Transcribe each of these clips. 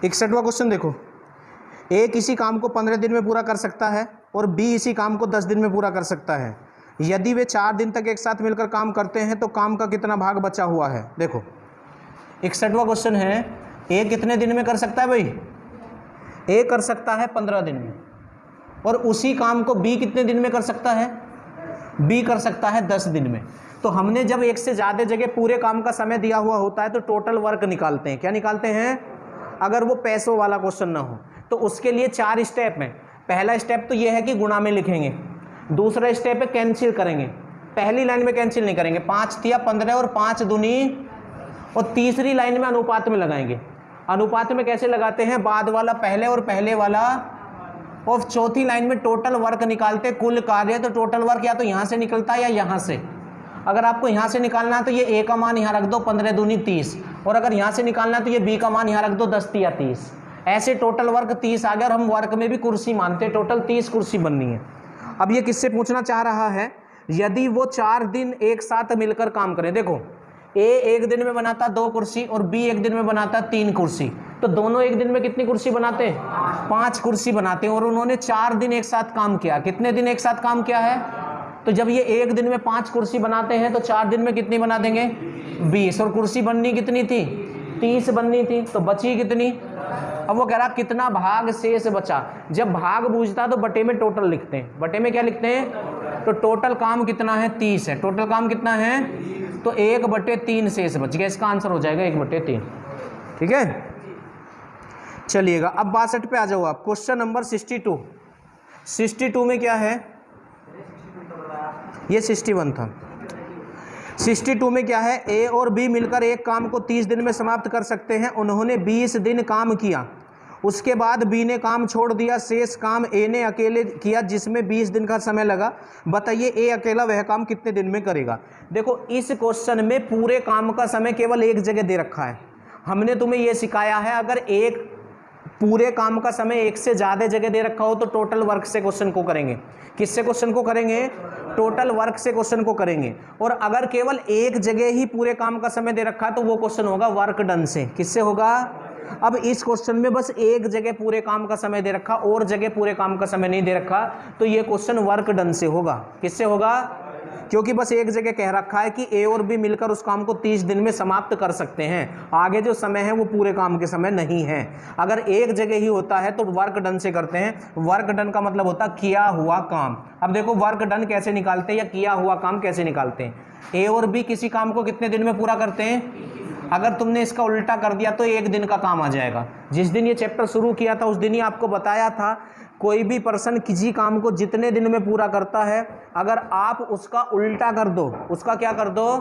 61वां question देखो, ए किसी काम को 15 दिन में पूरा कर सकता है और बी इसी काम को 10 दिन में पूरा कर सकता है। यदि वे 4 दिन तक एक साथ मिलकर काम करते हैं तो काम का कितना भाग बचा हुआ है। देखो 61वां क्वेश्चन है, ए कितने दिन में कर सकता है भाई, ए कर सकता है 15 दिन में, और उसी काम को बी कितने दिन में कर सकता है, बी कर सकता है 10 दिन में। तो हमने जब एक से ज़्यादा जगह पूरे काम का समय दिया हुआ होता है तो टोटल वर्क निकालते हैं। क्या निकालते हैं, अगर वो पैसों वाला क्वेश्चन ना हो तो उसके लिए 4 स्टेप हैं। पहला स्टेप तो ये है कि गुणा में लिखेंगे, दूसरा स्टेप है कैंसिल करेंगे, पहली लाइन में कैंसिल नहीं करेंगे, 5 तिया 15 और 5 दूनी, और तीसरी लाइन में अनुपात में लगाएंगे। अनुपात में कैसे लगाते हैं, बाद वाला पहले और पहले वाला, और चौथी लाइन में टोटल वर्क निकालते, कुल कार्य। तो टोटल वर्क या तो यहाँ से निकलता है या यहाँ से। अगर आपको यहाँ से निकालना है तो ये ए का मान यहाँ रख दो, 15 दूनी 30, और अगर यहाँ से निकालना है तो ये बी का मान यहाँ रख दो, 10 तिया 30। ऐसे टोटल वर्क 30 आ गया, और हम वर्क में भी कुर्सी मानते, टोटल 30 कुर्सी बननी है। अब ये किससे पूछना चाह रहा है, यदि वो 4 दिन एक साथ मिलकर काम करें। देखो ए एक दिन में बनाता 2 कुर्सी और बी एक दिन में बनाता 3 कुर्सी, तो दोनों एक दिन में कितनी कुर्सी बनाते हैं, 5 कुर्सी बनाते हैं। और उन्होंने 4 दिन एक साथ काम किया। कितने दिन एक साथ काम किया है, तो जब ये एक दिन में 5 कुर्सी बनाते हैं तो 4 दिन में कितनी बना देंगे, 20, और कुर्सी बननी कितनी थी, 30 बननी थी, तो बची कितनी। अब वो कह रहा कितना भाग शेष बचा। जब भाग बूझता तो बटे में टोटल लिखते हैं, बटे में क्या लिखते हैं, तो टोटल काम कितना है, 30 है, टोटल काम कितना है, तो 1/3 शेष बच गया। इसका आंसर हो जाएगा 1/3। ठीक है, चलिएगा अब 62 पे आ जाओ आप। Question number 62। 62 में क्या है, ये 61 था। 62 में क्या है, ए और बी मिलकर एक काम को 30 दिन में समाप्त कर सकते हैं। उन्होंने 20 दिन काम किया, उसके बाद बी ने काम छोड़ दिया, शेष काम ए ने अकेले किया जिसमें 20 दिन का समय लगा। बताइए ए अकेला वह काम कितने दिन में करेगा। देखो इस क्वेश्चन में पूरे काम का समय केवल एक जगह दे रखा है। हमने तुम्हें यह सिखाया है अगर एक पूरे काम का समय एक से ज़्यादा जगह दे रखा हो तो टोटल वर्क से क्वेश्चन को करेंगे। किससे क्वेश्चन को करेंगे, टोटल वर्क से क्वेश्चन को करेंगे। और अगर केवल एक जगह ही पूरे काम का समय दे रखा है तो वो क्वेश्चन होगा वर्क डन से। किससे होगा, अब इस क्वेश्चन में बस एक जगह पूरे काम का समय दे रखा और जगह पूरे काम का समय नहीं दे रखा, तो ये क्वेश्चन वर्क डन से होगा। किससे होगा, क्योंकि बस एक जगह कह रखा है कि ए और बी मिलकर उस काम को 30 दिन में समाप्त कर सकते हैं। आगे जो समय है वो पूरे काम के समय नहीं है। अगर एक जगह ही होता है तो वर्क डन से करते हैं। वर्क डन का मतलब होता है किया हुआ काम। अब देखो वर्क डन कैसे निकालते हैं या किया हुआ काम कैसे निकालते हैं। ए और बी किसी काम को कितने दिन में पूरा करते हैं, अगर तुमने इसका उल्टा कर दिया तो एक दिन का काम आ जाएगा। जिस दिन ये चैप्टर शुरू किया था उस दिन ही आपको बताया था कोई भी पर्सन किसी काम को जितने दिन में पूरा करता है अगर आप उसका उल्टा कर दो, उसका क्या कर दो,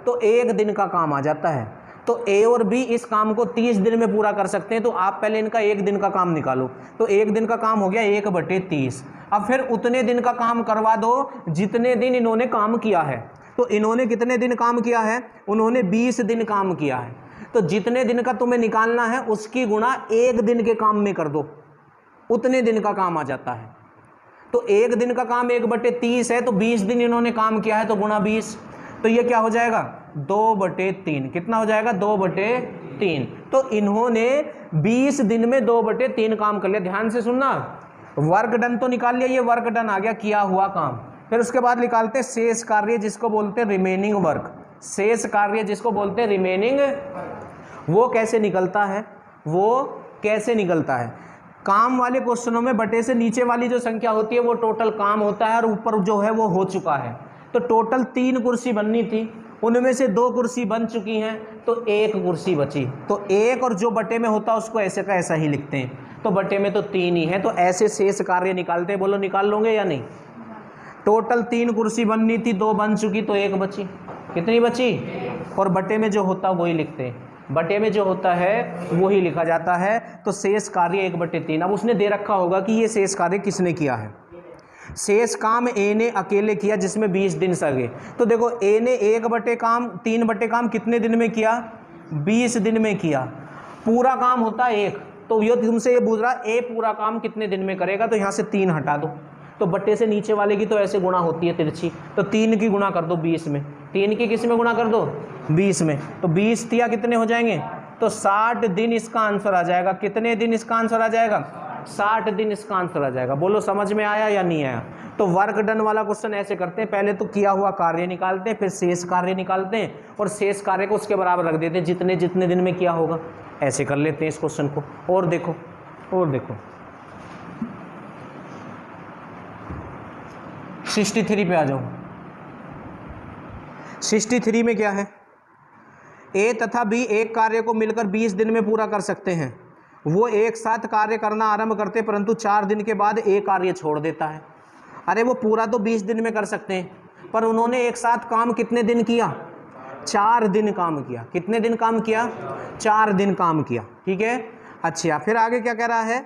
तो एक दिन का काम आ जाता है। तो ए और बी इस काम को 30 दिन में पूरा कर सकते हैं, तो आप पहले इनका एक दिन का काम निकालो। तो एक दिन का काम हो गया 1/30। अब फिर उतने दिन का काम करवा दो जितने दिन इन्होंने काम किया है। तो इन्होंने कितने दिन काम किया है, उन्होंने 20 दिन काम किया है। तो जितने दिन का तुम्हें निकालना है उसकी गुणा एक दिन के काम में कर दो, उतने दिन का काम आ जाता है। तो एक दिन का काम 1/30 है, तो 20 दिन इन्होंने काम किया है तो गुणा 20, तो ये क्या हो जाएगा 2/3। कितना हो जाएगा 2/3। तो इन्होंने 20 दिन में 2/3 काम कर लिया। ध्यान से सुनना, वर्क डन तो निकाल लिया, ये वर्क डन आ गया किया हुआ काम। फिर उसके बाद निकालते शेष कार्य जिसको बोलते हैं रिमेनिंग वर्क। शेष कार्य जिसको बोलते हैं रिमेनिंग, वो कैसे निकलता है, वो कैसे निकलता है, काम वाले क्वेश्चनों में बटे से नीचे वाली जो संख्या होती है वो टोटल काम होता है और ऊपर जो है वो हो चुका है। तो टोटल 3 कुर्सी बननी थी, उनमें से 2 कुर्सी बन चुकी हैं तो 1 कुर्सी बची। तो 1 और जो बटे में होता है उसको ऐसे का ऐसा ही लिखते हैं, तो बटे में तो 3 ही है। तो ऐसे शेष कार्य निकालते हैं। बोलो निकाल लोगे या नहीं। टोटल 3 कुर्सी बननी थी, 2 बन चुकी तो 1 बची। कितनी बची, और बटे में जो होता है वही लिखते हैं, बटे में जो होता है वही लिखा जाता है। तो शेष कार्य 1/3। अब उसने दे रखा होगा कि ये शेष कार्य किसने किया है। शेष काम ए ने अकेले किया जिसमें 20 दिन लगे। तो देखो ए ने 3 काम कितने दिन में किया, 20 दिन में किया। पूरा काम होता है 1, तो ये तुमसे ये पूछ रहा ए पूरा काम कितने दिन में करेगा, तो यहाँ से 3 हटा दो। तो बट्टे से नीचे वाले की तो ऐसे गुणा होती है तिरछी, तो 3 की गुणा कर दो 20 में, 3 की किस में गुणा कर दो 20 में, तो 20 तिया कितने हो जाएंगे तो 60 दिन इसका आंसर आ जाएगा। कितने दिन इसका आंसर आ जाएगा? 60 दिन इसका आंसर आ जाएगा। बोलो समझ में आया या नहीं आया? तो वर्क डन वाला क्वेश्चन ऐसे करते हैं, पहले तो किया हुआ कार्य निकालते हैं, फिर शेष कार्य निकालते हैं और शेष कार्य को उसके बराबर रख देते हैं जितने जितने दिन में किया होगा। ऐसे कर लेते हैं इस क्वेश्चन को। और देखो 63 पे आ जाओ। 63 में क्या है? ए तथा बी एक कार्य को मिलकर 20 दिन में पूरा कर सकते हैं। वो एक साथ कार्य करना आरंभ करते परंतु 4 दिन के बाद एक कार्य छोड़ देता है। अरे वो पूरा तो 20 दिन में कर सकते हैं, पर उन्होंने एक साथ काम कितने दिन किया? 4 दिन काम किया। कितने दिन काम किया? 4 दिन काम किया। ठीक है, अच्छा फिर आगे क्या कह रहा है?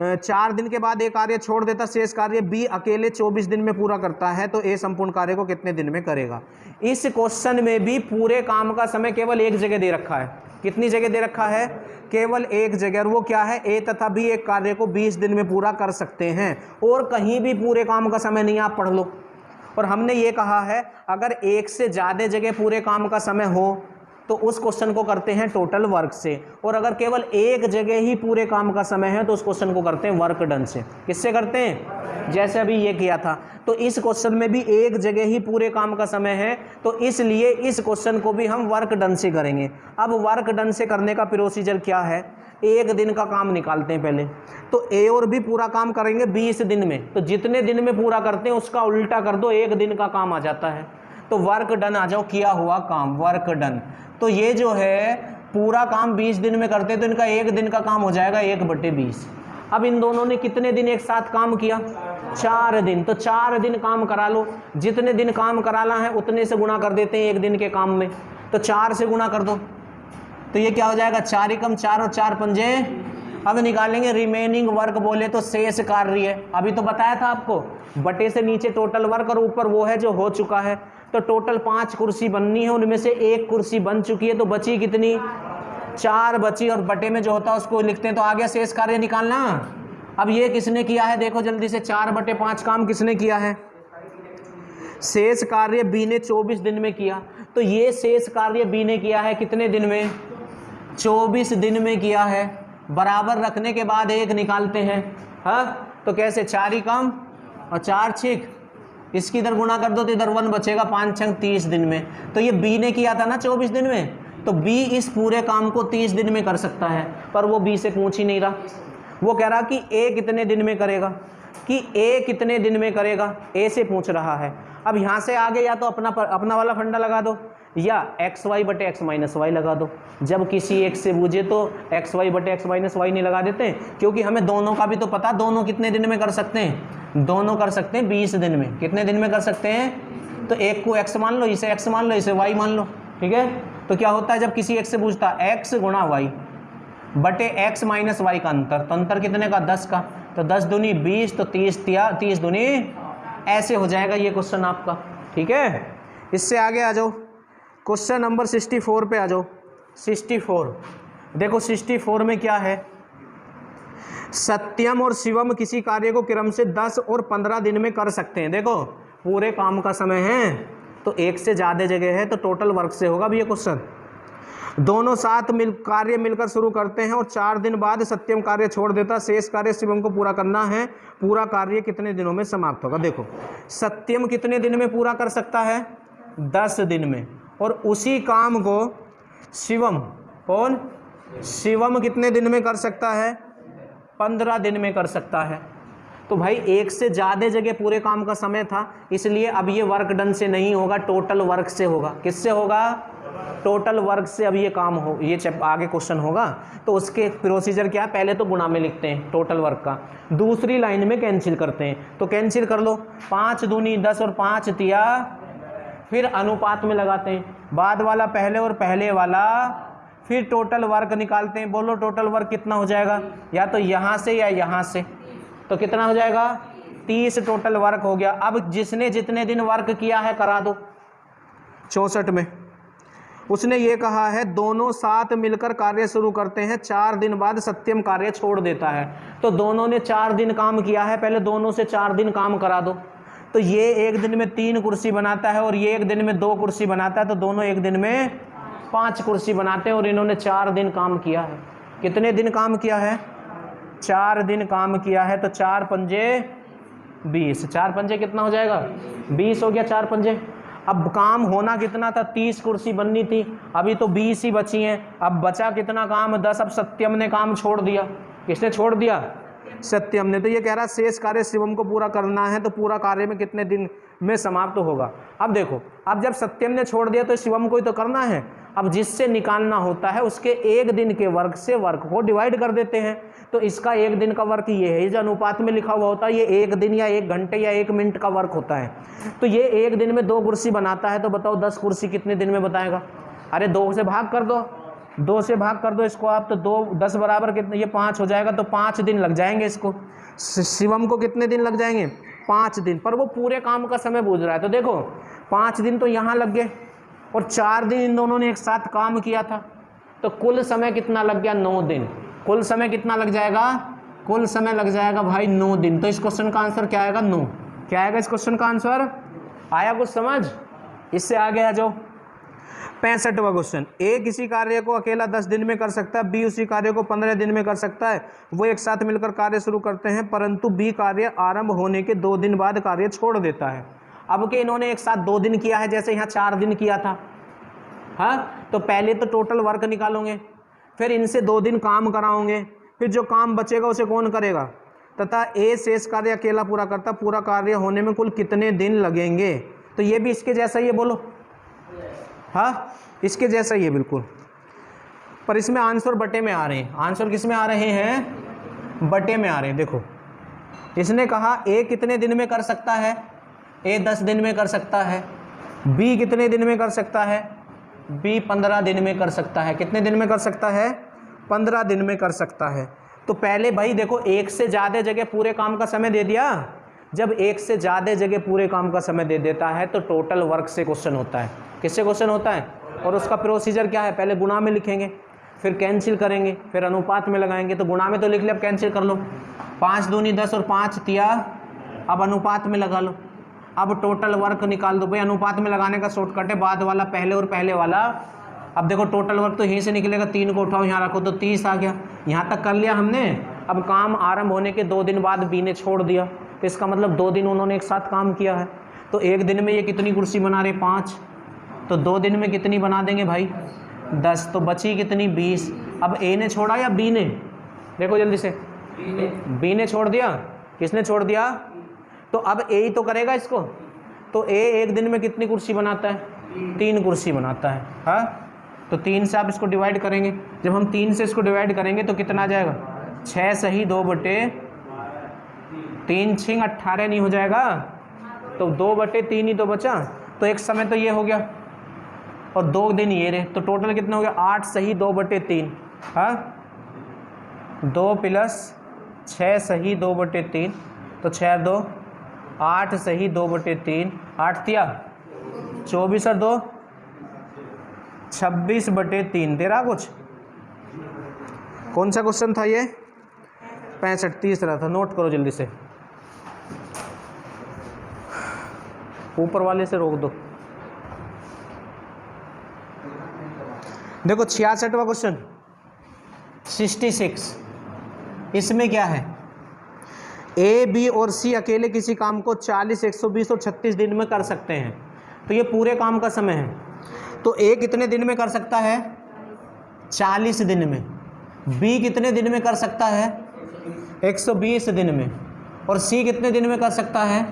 4 दिन के बाद एक कार्य छोड़ देता, शेष कार्य बी अकेले 24 दिन में पूरा करता है, तो ए संपूर्ण कार्य को कितने दिन में करेगा? इस क्वेश्चन में भी पूरे काम का समय केवल एक जगह दे रखा है। कितनी जगह दे रखा है? केवल एक जगह। और वो क्या है? ए तथा बी एक कार्य को 20 दिन में पूरा कर सकते हैं, और कहीं भी पूरे काम का समय नहीं, आप पढ़ लो। और हमने ये कहा है अगर एक से ज़्यादा जगह पूरे काम का समय हो तो उस क्वेश्चन को करते हैं टोटल वर्क से, और अगर केवल एक जगह ही पूरे काम का समय है तो उस क्वेश्चन को करते हैं वर्क डन से। किससे करते हैं? जैसे अभी ये किया था। तो इस क्वेश्चन में भी एक जगह ही पूरे काम का समय है, तो इसलिए इस क्वेश्चन को भी हम वर्क डन से करेंगे। अब वर्क डन से करने का प्रोसीजर क्या है? एक दिन का काम निकालते हैं पहले। तो ए और बी पूरा काम करेंगे 20 दिन में, तो जितने दिन में पूरा करते हैं उसका उल्टा कर दो, एक दिन का काम आ जाता है। तो वर्क डन आ जाओ, किया हुआ काम, वर्क डन। तो ये जो है पूरा काम 20 दिन में करते हैं, तो इनका एक दिन का काम हो जाएगा 1/20। अब इन दोनों ने कितने दिन एक साथ काम किया? 4 दिन। तो 4 दिन काम करा लो, जितने दिन काम कराना है उतने से गुणा कर देते हैं एक दिन के काम में। तो 4 से गुणा कर दो, तो ये क्या हो जाएगा? 4 × 4 और 4 पंजे। अब निकालेंगे रिमेनिंग वर्क, बोले तो शेष कार्य। अभी तो बताया था आपको, बटे से नीचे टोटल वर्क और ऊपर वो है जो हो चुका है। तो टोटल 5 कुर्सी बननी है, उनमें से 1 कुर्सी बन चुकी है, तो बची कितनी? 4 बची, और बटे में जो होता है उसको लिखते हैं। तो आगे शेष कार्य निकालना। अब ये किसने किया है? देखो जल्दी से, 4/5 काम किसने किया है? शेष कार्य बी ने 24 दिन में किया। तो ये शेष कार्य बी ने किया है कितने दिन में? 24 दिन में किया है। बराबर रखने के बाद 1 निकालते हैं। हाँ, तो कैसे? 4 ही कम और 4 छिक, इसकी इधर गुणा कर दो तो इधर 1 बचेगा, 5 × 30 दिन में। तो ये बी ने किया था ना 24 दिन में, तो बी इस पूरे काम को 30 दिन में कर सकता है, पर वो बी से पूछ ही नहीं रहा। वो कह रहा कि ए कितने दिन में करेगा, कि ए कितने दिन में करेगा, ए से पूछ रहा है। अब यहाँ से आगे या तो अपना वाला फंडा लगा दो, या xy/x-y लगा दो। जब किसी एक से पूछे तो xy/x-y नहीं लगा देते, क्योंकि हमें दोनों का भी तो पता, दोनों कितने दिन में कर सकते हैं? दोनों कर सकते हैं 20 दिन में। कितने दिन में कर सकते हैं? तो एक को x मान लो, इसे x मान लो, इसे y मान लो। ठीक है, तो क्या होता है जब किसी एक से पूछता x × y बटे x - y का अंतर, तो अंतर कितने का? 10 का। तो 10 दूनी 20, तो 30 दूनी, ऐसे हो जाएगा ये क्वेश्चन आपका। ठीक है, इससे आगे आ जाओ, क्वेश्चन नंबर 64 पे आ जाओ। 64 देखो, 64 में क्या है? सत्यम और शिवम किसी कार्य को क्रम से 10 और 15 दिन में कर सकते हैं। देखो पूरे काम का समय है, तो एक से ज़्यादा जगह है, तो टोटल वर्क से होगा भी ये क्वेश्चन। दोनों साथ कार्य मिलकर शुरू करते हैं और 4 दिन बाद सत्यम कार्य छोड़ देता, शेष कार्य शिवम को पूरा करना है। पूरा कार्य कितने दिनों में समाप्त होगा? देखो सत्यम कितने दिन में पूरा कर सकता है? 10 दिन में। और उसी काम को शिवम, कौन? शिवम कितने दिन में कर सकता है? 15 दिन में कर सकता है। तो भाई एक से ज़्यादा जगह पूरे काम का समय था, इसलिए अब ये वर्क डन से नहीं होगा, टोटल वर्क से होगा। किससे होगा? टोटल वर्क से अब ये काम हो, ये आगे क्वेश्चन होगा। तो उसके प्रोसीजर क्या है? पहले तो गुणा में लिखते हैं टोटल वर्क का, दूसरी लाइन में कैंसिल करते हैं। तो कैंसिल कर लो, 5 दूनी 10 और 5 तिया, फिर अनुपात में लगाते हैं, बाद वाला पहले और पहले वाला, फिर टोटल वर्क निकालते हैं। बोलो टोटल वर्क कितना हो जाएगा? या तो यहाँ से या यहाँ से, तो कितना हो जाएगा? 30 टोटल वर्क हो गया। अब जिसने जितने दिन वर्क किया है करा दो। 64 में उसने ये कहा है दोनों साथ मिलकर कार्य शुरू करते हैं, 4 दिन बाद सत्यम कार्य छोड़ देता है। तो दोनों ने 4 दिन काम किया है, पहले दोनों से 4 दिन काम करा दो। तो ये एक दिन में 3 कुर्सी बनाता है और ये एक दिन में 2 कुर्सी बनाता है, तो दोनों एक दिन में 5 कुर्सी बनाते हैं और इन्होंने 4 दिन काम किया है। कितने दिन काम किया है? 4 दिन काम किया है। तो 4 पंजे 20, 4 पंजे कितना हो जाएगा? 20 हो गया 4 पंजे। अब काम होना कितना था? 30 कुर्सी बननी थी, अभी तो 20 ही बची हैं। अब बचा कितना काम? 10। अब सत्यम ने काम छोड़ दिया। किसने छोड़ दिया? सत्यम ने। तो ये कह रहा शेष कार्य शिवम को पूरा करना है, तो पूरा कार्य में कितने दिन में समाप्त होगा? अब देखो, अब जब सत्यम ने छोड़ दिया तो शिवम को ही तो करना है। अब जिससे निकालना होता है उसके 1 दिन के वर्क से वर्क को डिवाइड कर देते हैं। तो इसका 1 दिन का वर्क ये है, जो अनुपात में लिखा हुआ होता है, ये 1 दिन या 1 घंटे या 1 मिनट का वर्क होता है। तो ये 1 दिन में 2 कुर्सी बनाता है, तो बताओ 10 कुर्सी कितने दिन में बताएगा? अरे 2 से भाग कर दो, 2 से भाग कर दो इसको आप, तो 2 10 बराबर कितने? ये 5 हो जाएगा। तो 5 दिन लग जाएंगे इसको। शिवम को कितने दिन लग जाएंगे? 5 दिन। पर वो पूरे काम का समय बूझ रहा है। तो देखो 5 दिन तो यहाँ लग गए और 4 दिन इन दोनों ने एक साथ काम किया था, तो कुल समय कितना लग गया? 9 दिन। कुल समय कितना लग जाएगा? कुल समय लग जाएगा भाई 9 दिन। तो इस क्वेश्चन का आंसर क्या आएगा? 9। क्या आएगा इस क्वेश्चन का आंसर? आया कुछ समझ? इससे आगे आ जाओ। 65वां क्वेश्चन। ए किसी कार्य को अकेला 10 दिन में कर सकता है, बी उसी कार्य को 15 दिन में कर सकता है। वो एक साथ मिलकर कार्य शुरू करते हैं, परंतु बी कार्य आरंभ होने के 2 दिन बाद कार्य छोड़ देता है। अब के इन्होंने एक साथ 2 दिन किया है, जैसे यहाँ 4 दिन किया था। हाँ, तो पहले तो टोटल वर्क निकालोगे, फिर इनसे 2 दिन काम कराओगे, फिर जो काम बचेगा उसे कौन करेगा? तथा ए शेष कार्य अकेला पूरा करता, पूरा कार्य होने में कुल कितने दिन लगेंगे? तो ये भी इसके जैसा ही है, बोलो। हाँ, इसके जैसा ही है बिल्कुल, पर इसमें आंसर बटे में आ रहे हैं। आंसर किस में आ रहे हैं? बटे में आ रहे हैं। देखो, इसने कहा ए कितने दिन में कर सकता है? ए 10 दिन में कर सकता है। बी कितने दिन में कर सकता है? बी 15 दिन में कर सकता है। कितने दिन में कर सकता है? 15 दिन में कर सकता है। तो पहले भाई देखो, एक से ज़्यादा जगह पूरे काम का समय दे दिया। जब एक से ज़्यादा जगह पूरे काम का समय दे देता है तो टोटल वर्क से क्वेश्चन होता है। किससे क्वेश्चन होता है? और उसका प्रोसीजर क्या है? पहले गुणा में लिखेंगे, फिर कैंसिल करेंगे, फिर अनुपात में लगाएंगे। तो गुणा में तो लिख लिया, अब कैंसिल कर लो। 5 दूनी 10 और 5 तिया। अब अनुपात में लगा लो। अब टोटल वर्क निकाल दो भाई। अनुपात में लगाने का शॉर्टकट है, बाद वाला पहले और पहले वाला। अब देखो टोटल वर्क तो यहीं से निकलेगा, 3 को उठाओ यहाँ रखो तो 30 आ गया। यहाँ तक कर लिया हमने। अब काम आरंभ होने के 2 दिन बाद बी ने छोड़ दिया, तो इसका मतलब 2 दिन उन्होंने एक साथ काम किया है। तो 1 दिन में ये कितनी कुर्सी बना रहे? 5। तो 2 दिन में कितनी बना देंगे भाई? 10। तो बची कितनी? 20। अब ए ने छोड़ा या बी ने? देखो जल्दी से, बी ने छोड़ दिया। किसने छोड़ दिया? तो अब ए ही तो करेगा इसको। तो ए 1 दिन में कितनी कुर्सी बनाता है? 3 कुर्सी बनाता है। हाँ, तो 3 से आप इसको डिवाइड करेंगे। जब हम 3 से इसको डिवाइड करेंगे तो कितना आ जाएगा? 6 सही 2 बटे 3 6 18 नहीं हो जाएगा? तो 2 बटे 3 ही तो बचा। तो एक समय तो ये हो गया और 2 दिन ये रहे, तो टोटल कितना हो गया? 8 सही 2 बटे 3। हाँ, 2 प्लस 6 सही 2 बटे 3, तो 6 2 8 सही 2 बटे 3। 8 तिया 24 और 2 26 बटे 3। दे रहा कुछ? कौन सा क्वेश्चन था ये? 65 तीसरा था। नोट करो जल्दी से, ऊपर वाले से रोक दो। देखो 66वां क्वेश्चन 66। इसमें क्या है? ए बी और सी अकेले किसी काम को 40 120 और 36 दिन में कर सकते हैं। तो ये पूरे काम का समय है। तो ए कितने दिन में कर सकता है? 40 दिन में। बी कितने दिन में कर सकता है? 120 दिन में। और सी कितने दिन में कर सकता है?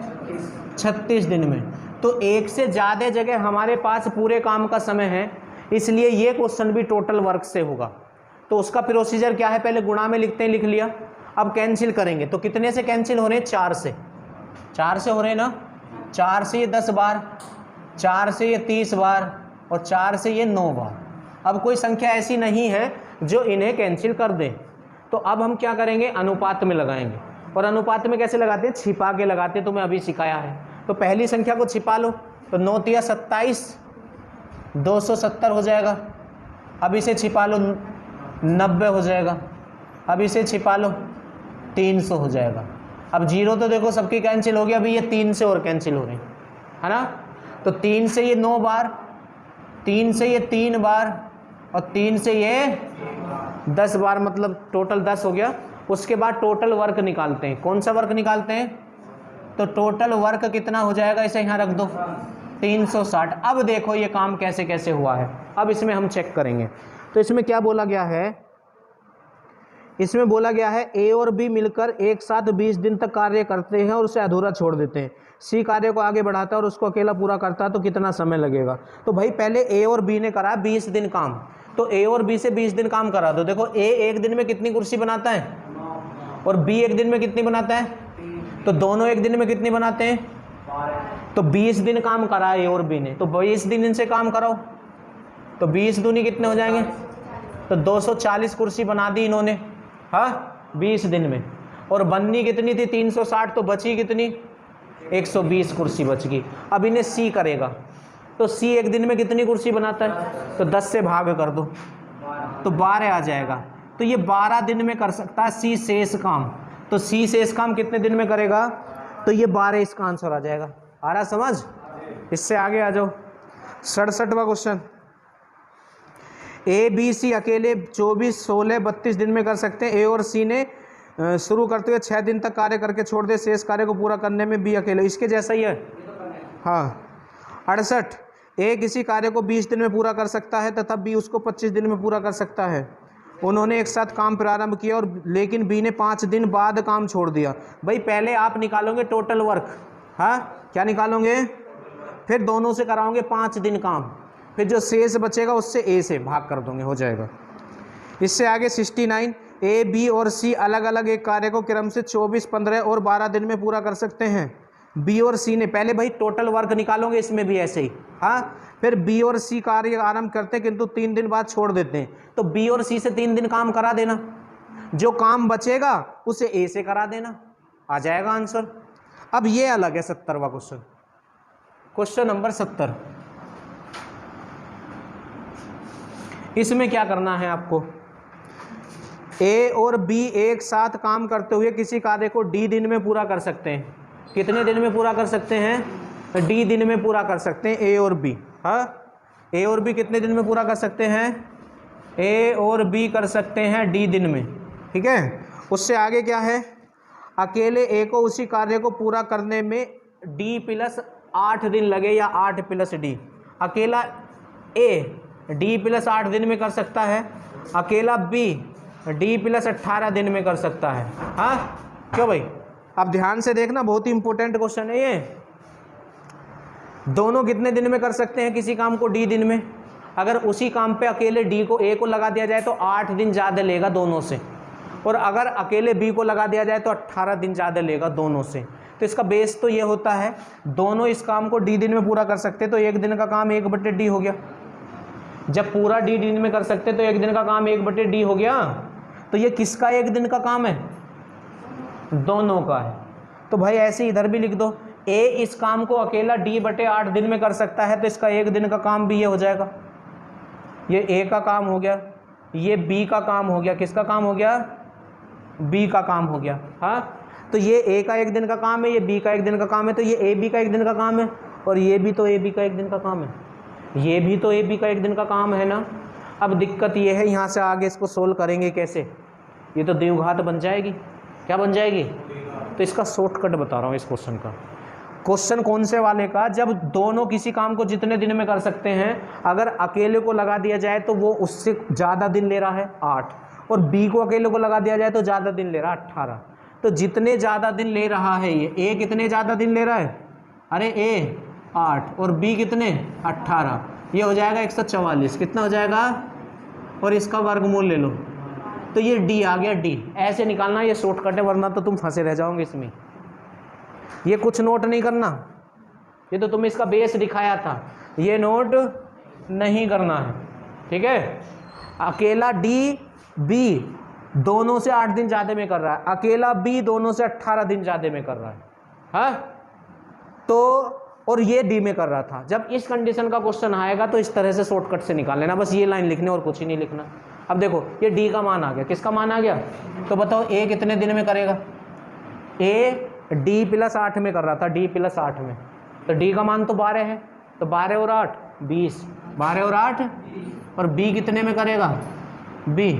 36 दिन में। तो एक से ज़्यादा जगह हमारे पास पूरे काम का समय है, इसलिए ये क्वेश्चन भी टोटल वर्क से होगा। तो उसका प्रोसीजर क्या है? पहले गुणा में लिखते हैं, लिख लिया। अब कैंसिल करेंगे, तो कितने से कैंसिल हो रहे हैं? 4 से। 4 से हो रहे हैं ना? 4 से ये 10 बार, 4 से ये 30 बार और 4 से ये 9 बार। अब कोई संख्या ऐसी नहीं है जो इन्हें कैंसिल कर दे। तो अब हम क्या करेंगे? अनुपात में लगाएंगे। और अनुपात में कैसे लगाते हैं? छिपा के लगाते हैं, तो मैं अभी सिखाया है। तो पहली संख्या को छिपा लो, तो 9 तिया 27, 270 हो जाएगा। अब इसे छिपा लो, 90 हो जाएगा। अब इसे छिपा लो, 300 हो जाएगा। अब 0 तो देखो सबकी कैंसिल हो गया, अभी ये 3 से और कैंसिल हो रही है ना? तो 3 से ये 9 बार, 3 से ये 3 बार और 3 से ये 10 बार, मतलब टोटल 10 हो गया। उसके बाद टोटल वर्क निकालते हैं। कौन सा वर्क निकालते हैं? तो टोटल वर्क कितना हो जाएगा, इसे यहाँ रख दो 360। अब देखो ये काम कैसे कैसे हुआ है, अब इसमें हम चेक करेंगे। तो इसमें क्या बोला गया है? इसमें बोला गया है ए और बी मिलकर एक साथ 20 दिन तक कार्य करते हैं और उसे अधूरा छोड़ देते हैं। सी कार्य को आगे बढ़ाता है और उसको अकेला पूरा करता है, तो कितना समय लगेगा? तो भाई पहले ए और बी ने करा 20 दिन काम, तो ए और बी से 20 दिन काम करा दो। देखो ए एक दिन में कितनी कुर्सी बनाता है और बी एक दिन में कितनी बनाता है, तो दोनों एक दिन में कितनी बनाते हैं? तो 20 दिन काम करा ए और बी ने, तो 20 दिन इनसे काम कराओ, तो 20 दूनी कितने हो जाएंगे? तो 240 कुर्सी बना दी इन्होंने, हाँ 20 दिन में। और बननी कितनी थी? 360, तो बची कितनी? 120 कुर्सी बच गई। अब इन्हें सी करेगा, तो सी एक दिन में कितनी कुर्सी बनाता है? तो 10 से भाग कर दो तो 12 आ जाएगा। तो ये 12 दिन में कर सकता है सी शेष काम। तो सी शेष काम कितने दिन में करेगा? तो ये 12 इसका आंसर आ जाएगा। आ रहा समझ? इससे आगे आ जाओ। 67वां क्वेश्चन। ए बी सी अकेले 24, 16, 32 दिन में कर सकते हैं। ए और सी ने शुरू करते हुए 6 दिन तक कार्य करके छोड़ दे, शेष कार्य को पूरा करने में बी अकेले। इसके जैसा ही है, हाँ। 68, ए किसी कार्य को 20 दिन में पूरा कर सकता है तथा बी उसको 25 दिन में पूरा कर सकता है। उन्होंने एक साथ काम प्रारंभ किया और लेकिन बी ने 5 दिन बाद काम छोड़ दिया। भाई पहले आप निकालोगे टोटल वर्क, हाँ क्या निकालोगे? फिर दोनों से कराओगे 5 दिन काम, फिर जो शेष बचेगा उससे ए से भाग कर दोगे, हो जाएगा। इससे आगे 69, ए बी और सी अलग अलग एक कार्य को क्रम से 24, 15 और 12 दिन में पूरा कर सकते हैं। बी और सी ने, पहले भाई टोटल वर्क निकालोगे, इसमें भी ऐसे ही, हाँ। फिर बी और सी कार्य आरंभ करते हैं किंतु 3 दिन बाद छोड़ देते हैं, तो बी और सी से 3 दिन काम करा देना, जो काम बचेगा उसे ए से करा देना, आ जाएगा आंसर। अब ये अलग है 70वां क्वेश्चन, क्वेश्चन नंबर 70। इसमें क्या करना है आपको? ए और बी एक साथ काम करते हुए किसी कार्य को डी दिन में पूरा कर सकते हैं। कितने दिन में पूरा कर सकते हैं? डी दिन में पूरा कर सकते हैं ए और बी, हाँ। ए और बी कितने दिन में पूरा कर सकते हैं? ए और बी कर सकते हैं डी दिन में, ठीक है। उससे आगे क्या है? अकेले ए को उसी कार्य को पूरा करने में डी प्लस 8 दिन लगे या 8 प्लस डी। अकेला ए डी प्लस 8 दिन में कर सकता है, अकेला बी डी प्लस 18 दिन में कर सकता है, हाँ। क्यों भाई? अब ध्यान से देखना, बहुत ही इंपॉर्टेंट क्वेश्चन है ये। दोनों कितने दिन में कर सकते हैं किसी काम को? डी दिन में। अगर उसी काम पे अकेले डी को ए को लगा दिया जाए तो 8 दिन ज़्यादा लेगा दोनों से, और अगर अकेले बी को लगा दिया जाए तो 18 दिन ज़्यादा लेगा दोनों से। तो इसका बेस तो ये होता है, दोनों इस काम को डी दिन में पूरा कर सकते, तो एक दिन का काम 1/d हो गया। जब पूरा डी दिन में कर सकते तो एक दिन का काम 1/d हो गया। तो ये किसका एक दिन का काम है? दोनों का है। तो भाई ऐसे इधर भी लिख दो, ए इस काम को अकेला d/8 दिन में कर सकता है, तो इसका एक दिन का काम भी ये हो जाएगा। ये ए का काम हो गया, ये बी का काम हो गया। किसका काम हो गया? बी का काम हो गया, हाँ। तो ये ए का एक दिन का काम है, ये बी का एक दिन का काम है, तो ये ए बी का एक दिन का काम है, और ये भी तो ए बी का एक दिन का काम है, ये भी तो ए बी का एक दिन का काम है ना। अब दिक्कत ये है, यहाँ से आगे इसको सोल्व करेंगे कैसे? ये तो द्विघात बन जाएगी। क्या बन जाएगी? तो इसका शॉर्टकट बता रहा हूँ इस क्वेश्चन का। क्वेश्चन कौन से वाले का? जब दोनों किसी काम को जितने दिन में कर सकते हैं, अगर अकेले को लगा दिया जाए तो वो उससे ज़्यादा दिन ले रहा है 8, और बी को अकेले को लगा दिया जाए तो ज़्यादा दिन ले रहा है 18। तो जितने ज़्यादा दिन ले रहा है ये, ए कितने ज़्यादा दिन ले रहा है? अरे ए 8 और बी कितने? 18। ये हो जाएगा 144। कितना हो जाएगा? और इसका वर्गमूल ले लो, तो ये डी आ गया। डी ऐसे निकालना, ये शॉर्टकट है, वरना तो तुम फंसे रह जाओगे इसमें। ये कुछ नोट नहीं करना, ये तो तुम्हें इसका बेस दिखाया था, ये नोट नहीं करना है, ठीक है। अकेला डी बी दोनों से 8 दिन ज़्यादा में कर रहा है, अकेला बी दोनों से 18 दिन ज़्यादा में कर रहा है, हाँ। तो और ये डी में कर रहा था। जब इस कंडीशन का क्वेश्चन आएगा तो इस तरह से शॉर्टकट से निकाल लेना, बस ये लाइन लिखनी और कुछ ही नहीं लिखना। अब देखो ये डी का मान आ गया, किसका मान आ गया? तो बताओ ए कितने दिन में करेगा? ए डी प्लस 8 में कर रहा था, डी प्लस 8 में, तो डी का मान तो 12 है, तो 12 और 8 20, 12 और 8 और बी कितने में करेगा, बी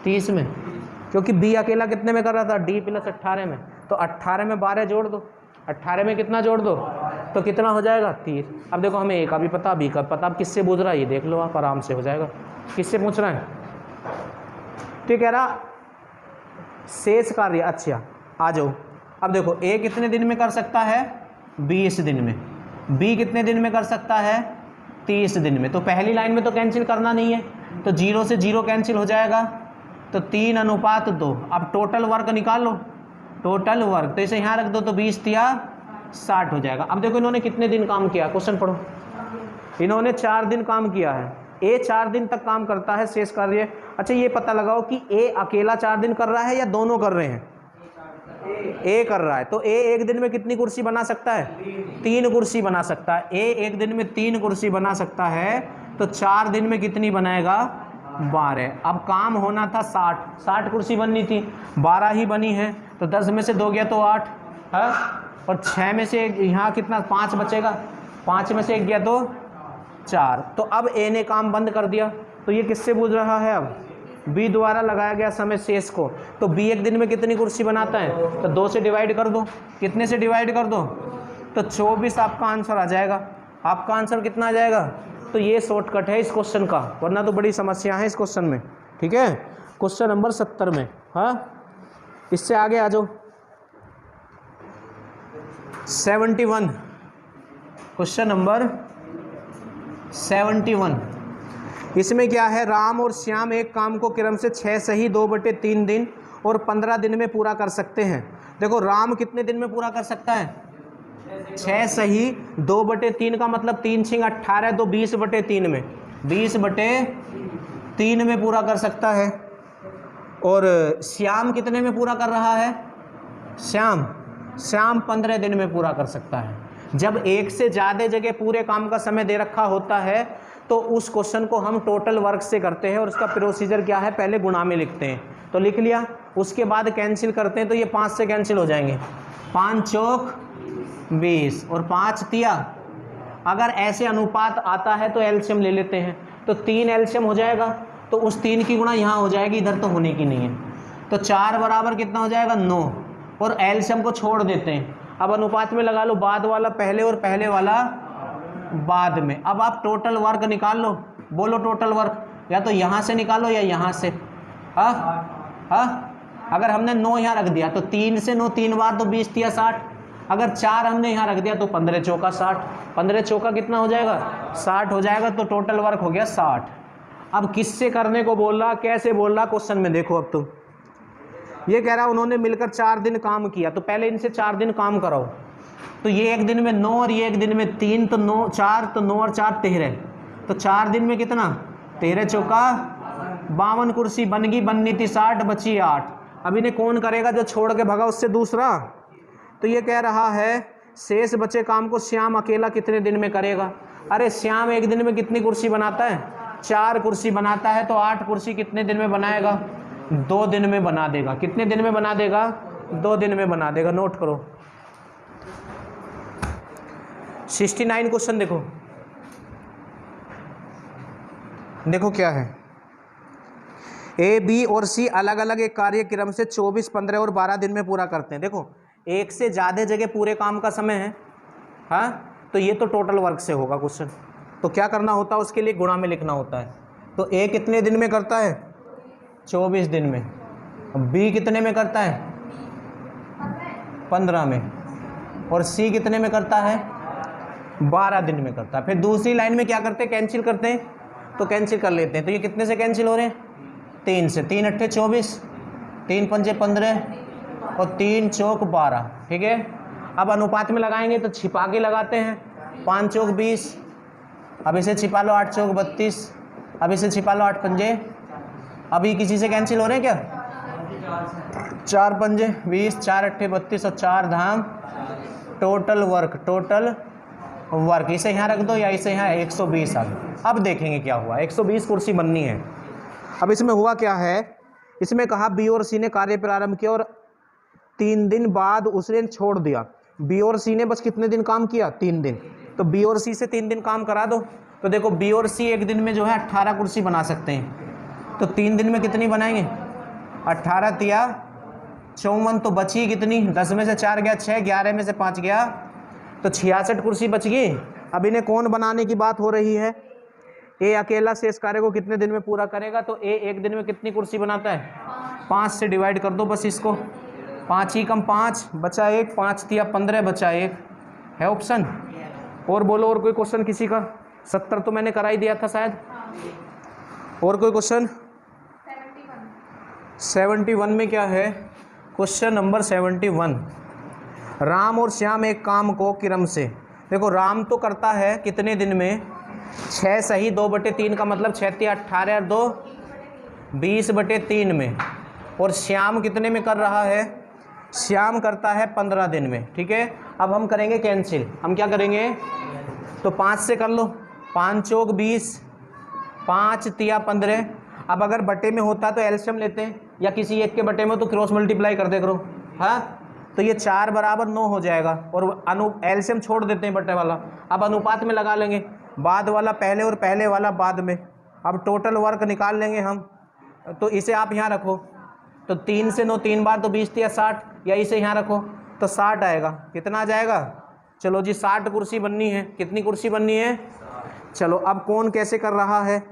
30 में, क्योंकि बी अकेला कितने में कर रहा था, डी प्लस 18 में। तो 18 में 12 जोड़ दो, 18 में कितना जोड़ दो, तो कितना हो जाएगा 30। अब देखो हमें ए का भी पता, बी का पता, अब किससे पूछ रहा है ये देख लो आप, आराम से हो जाएगा। किससे पूछ रहा है, तो कह रहा शेष कार्य। अच्छा आ जाओ, अब देखो ए कितने दिन में कर सकता है, 20 दिन में, बी कितने दिन में कर सकता है, 30 दिन में। तो पहली लाइन में तो कैंसिल करना नहीं है, तो 0 से 0 कैंसिल हो जाएगा, तो 3:2। अब टोटल वर्क निकाल लो, टोटल वर्क, तो इसे यहाँ रख दो, तो 20 या 60 हो जाएगा। अब देखो इन्होंने कितने दिन काम किया, क्वेश्चन पढ़ो। इन्होंने 4 दिन काम किया है, ए 4 दिन तक काम करता है, शेष कार्य। अच्छा ये पता लगाओ कि ए अकेला 4 दिन कर रहा है या दोनों कर रहे हैं, ए कर रहा है। तो ए एक दिन में कितनी कुर्सी बना सकता है, 3 कुर्सी बना सकता है। ए एक दिन में 3 कुर्सी बना सकता है, तो 4 दिन में कितनी बनाएगा, 12। अब काम होना था 60 कुर्सी बननी थी, 12 ही बनी है, तो 10 में से 2 गया तो 8 है, और 6 में से यहाँ कितना 5 बचेगा, 5 में से 1 गया तो 4। तो अब ए ने काम बंद कर दिया, तो ये किससे पूछ रहा है, अब बी द्वारा लगाया गया समय शेष को। तो बी एक दिन में कितनी कुर्सी बनाता है, तो 2 से डिवाइड कर दो, कितने से डिवाइड कर दो, तो 24 आपका आंसर आ जाएगा। आपका आंसर कितना आ जाएगा, तो ये शॉर्टकट है इस क्वेश्चन का, वरना तो बड़ी समस्या है इस क्वेश्चन में। ठीक है, क्वेश्चन नंबर 70 में। हाँ, इससे आगे आ जाओ, 71, क्वेश्चन नंबर 71। इसमें क्या है, राम और श्याम एक काम को क्रम से 6 सही 2/3 दिन और 15 दिन में पूरा कर सकते हैं। देखो राम कितने दिन में पूरा कर सकता है, 6 सही 2/3 का मतलब 3 6 18, तो 20/3 में, 20/3 में पूरा कर सकता है। और श्याम कितने में पूरा कर रहा है, श्याम 15 दिन में पूरा कर सकता है। जब एक से ज़्यादा जगह पूरे काम का समय दे रखा होता है, तो उस क्वेश्चन को हम टोटल वर्क से करते हैं, और उसका प्रोसीजर क्या है, पहले गुणा में लिखते हैं, तो लिख लिया, उसके बाद कैंसिल करते हैं, तो ये 5 से कैंसिल हो जाएंगे, 5 चौक 20 और 5 तिया। अगर ऐसे अनुपात आता है तो एलसीएम ले लेते हैं, तो 3 एलसीएम हो जाएगा, तो उस 3 की गुणा यहाँ हो जाएगी, इधर तो होने की नहीं है, तो 4 बराबर कितना हो जाएगा 9, और एलसीएम को छोड़ देते हैं। अब अनुपात में लगा लो, बाद वाला पहले और पहले वाला बाद में। अब आप टोटल वर्क निकाल लो, बोलो टोटल वर्क, या तो यहाँ से निकालो या यहाँ से। अगर हमने 9 यहाँ रख दिया तो 3 से 9 3 बार, तो 20 तिया 60। अगर 4 हमने यहाँ रख दिया तो 15 चौका 60, 15 चौका कितना हो जाएगा 60 हो जाएगा, तो टोटल वर्क हो गया 60। अब किससे करने को बोल रहा, कैसे बोल रहा, क्वेश्चन में देखो। अब तुम ये कह रहा उन्होंने मिलकर 4 दिन काम किया, तो पहले इनसे 4 दिन काम कराओ, तो ये एक दिन में 9 और ये एक दिन में 3, तो 9 4, तो 9 और 4 13, तो 4 दिन में कितना 13 चौका 52 कुर्सी बन गई, बननी थी 60, बची 8। अब इन्हें कौन करेगा, जो छोड़ के भगा उससे दूसरा। तो ये कह रहा है शेष बचे काम को श्याम अकेला कितने दिन में करेगा। अरे श्याम एक दिन में कितनी कुर्सी बनाता है, 4 कुर्सी बनाता है, तो 8 कुर्सी कितने दिन में बनाएगा, 2 दिन में बना देगा। कितने दिन में बना देगा, 2 दिन में बना देगा। नोट करो 69 क्वेश्चन देखो, देखो क्या है, ए बी और सी अलग अलग एक कार्य क्रम से 24 15 और 12 दिन में पूरा करते हैं। देखो एक से ज़्यादा जगह पूरे काम का समय है, हाँ, तो ये तो टोटल वर्क से होगा क्वेश्चन। तो क्या करना होता है, उसके लिए गुणा में लिखना होता है। तो ए कितने दिन में करता है, 24 दिन में। बी कितने में करता है, 15 में। और सी कितने में करता है, 12 दिन में करता है। फिर दूसरी लाइन में क्या करते हैं, कैंसिल करते हैं, तो कैंसिल कर लेते हैं। तो ये कितने से कैंसिल हो रहे हैं, 3 से। 3 अट्ठे 24, 3 पंजे 15 और 3 चौक 12। ठीक है, अब अनुपात में लगाएंगे तो छिपा के लगाते हैं, 5 चौक 20, अब इसे छिपा लो 8 चौक 32, अब इसे छिपा लो 8 पंजे। अभी किसी से कैंसिल हो रहे हैं क्या, 4 पंजे 20, 4 अट्ठे 32 और 4 धाम टोटल वर्क। इसे यहाँ रख दो या इसे यहाँ 120 आ गया। अब देखेंगे क्या हुआ, 120 कुर्सी बननी है। अब इसमें हुआ क्या है, इसमें कहा बी और सी ने कार्य प्रारंभ किया और 3 दिन बाद उसने छोड़ दिया। बी और सी ने बस कितने दिन काम किया, 3 दिन। तो बी और सी से 3 दिन काम करा दो। तो देखो बी और सी एक दिन में जो है 18 कुर्सी बना सकते हैं, तो 3 दिन में कितनी बनाएंगे? 18 तिया 54, तो बची कितनी? 10 में से 4 गया 6, 11 में से 5 गया, तो 66 कुर्सी बच गई। अब इन्हें कौन बनाने की बात हो रही है? ए अकेला शेष कार्य को कितने दिन में पूरा करेगा? तो ए एक दिन में कितनी कुर्सी बनाता है? 5 से डिवाइड कर दो बस इसको, 5 ही कम 5 बचा 1, 5 तिया 15 बचा 1 है ऑप्शन। और बोलो और कोई क्वेश्चन किसी का? 70 तो मैंने करा ही दिया था शायद। और कोई क्वेश्चन? 71 में क्या है? क्वेश्चन नंबर 71, राम और श्याम एक काम को क्रम से, देखो राम तो करता है कितने दिन में? 6 सही, 2/3 का मतलब 6 तिया 18 और 2 20/3 में। और श्याम कितने में कर रहा है? श्याम करता है 15 दिन में। ठीक है, अब हम करेंगे कैंसिल। हम क्या करेंगे? तो 5 से कर लो, 5 चौक 20, 5 तिया 15। अब अगर बटे में होता तो एलसीएम लेते हैं, या किसी एक के बटे में तो क्रॉस मल्टीप्लाई कर दे करो। हाँ, तो ये 4 बराबर 9 हो जाएगा, और एलसीएम छोड़ देते हैं बटे वाला। अब अनुपात में लगा लेंगे, बाद वाला पहले और पहले वाला बाद में। अब टोटल वर्क निकाल लेंगे हम, तो इसे आप यहाँ रखो, तो 3 से 9 3 बार, तो 20 तिया 60, या इसे यहाँ रखो तो 60 आएगा। कितना आ जाएगा? चलो जी 60 कुर्सी बननी है। कितनी कुर्सी बननी है? चलो अब कौन कैसे कर रहा है?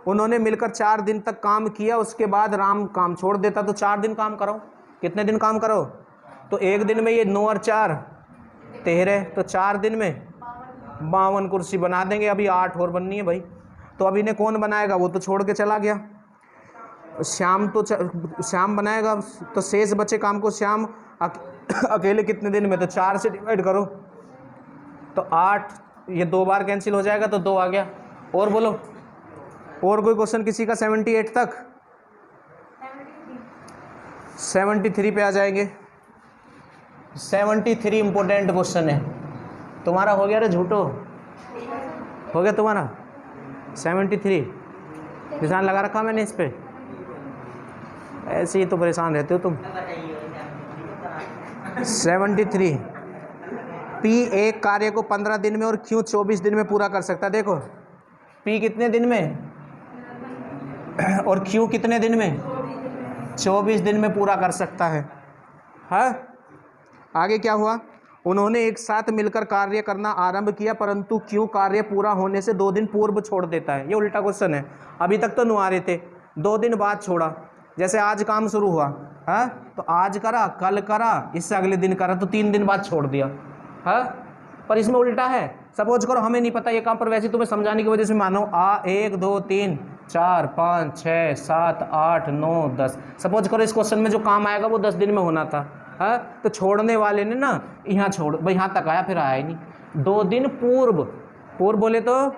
उन्होंने मिलकर 4 दिन तक काम किया, उसके बाद राम काम छोड़ देता, तो 4 दिन काम करो। कितने दिन काम करो? तो एक दिन में ये 9 और 4 13, तो 4 दिन में 52 कुर्सी बना देंगे। अभी 8 और बननी है भाई। तो अब इन्हें कौन बनाएगा? वो तो छोड़ के चला गया। श्याम तो श्याम बनाएगा, तो शेष बचे काम को श्याम अकेले कितने दिन में? तो 4 से डिवाइड करो, तो 8, ये 2 बार कैंसिल हो जाएगा, तो 2 आ गया। और बोलो, और कोई क्वेश्चन किसी का? 78 तक, 73 पे आ जाएंगे। 73 इंपॉर्टेंट क्वेश्चन है तुम्हारा। हो गया रे झूठो, हो गया तुम्हारा 73। निशान लगा रखा मैंने इस पे, ऐसे ही तो परेशान रहते हो तुम। 73, पी एक कार्य को 15 दिन में और क्यू 24 दिन में पूरा कर सकता है। देखो पी कितने दिन में और क्यू कितने दिन में? 24 दिन में पूरा कर सकता है। हाँ, आगे क्या हुआ? उन्होंने एक साथ मिलकर कार्य करना आरंभ किया, परंतु क्यू कार्य पूरा होने से 2 दिन पूर्व छोड़ देता है। ये उल्टा क्वेश्चन है। अभी तक तो नुआ रहे थे, 2 दिन बाद छोड़ा। जैसे आज काम शुरू हुआ, हाँ, तो आज करा, कल करा, इससे अगले दिन करा, तो 3 दिन बाद छोड़ दिया। हाँ, पर इसमें उल्टा है। सपोज करो हमें नहीं पता ये काम, पर वैसे तुम्हें समझाने की वजह से मानो 1 2 3 4 5 6 7 8 9 10। सपोज करो इस क्वेश्चन में जो काम आएगा वो 10 दिन में होना था। हाँ, तो छोड़ने वाले ने ना यहाँ छोड़, भाई यहाँ तक आया, फिर आया ही नहीं। 2 दिन पूर्व बोले तो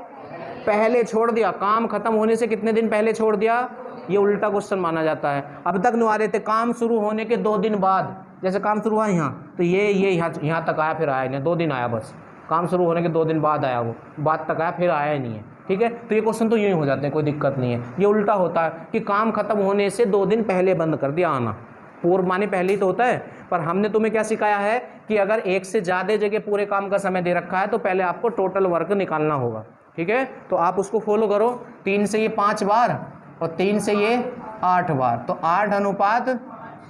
पहले छोड़ दिया, काम खत्म होने से कितने दिन पहले छोड़ दिया? ये उल्टा क्वेश्चन माना जाता है। अब तक नुआ रहे थे काम शुरू होने के 2 दिन बाद, जैसे काम शुरू हुआ यहाँ, तो ये यहाँ तक आया, फिर आया नहीं। 2 दिन आया बस, काम शुरू होने के 2 दिन बाद आया, वो बाद तक आया, फिर आया ही नहीं है। ठीक है, तो ये क्वेश्चन तो यूँ ही हो जाते हैं, कोई दिक्कत नहीं है। ये उल्टा होता है कि काम खत्म होने से 2 दिन पहले बंद कर दिया आना। पूर्व माने पहले ही तो होता है, पर हमने तुम्हें क्या सिखाया है कि अगर एक से ज़्यादा जगह पूरे काम का समय दे रखा है तो पहले आपको टोटल वर्क निकालना होगा। ठीक है, तो आप उसको फॉलो करो। 3 से ये 5 बार और 3 से ये 8 बार, तो 8 अनुपात।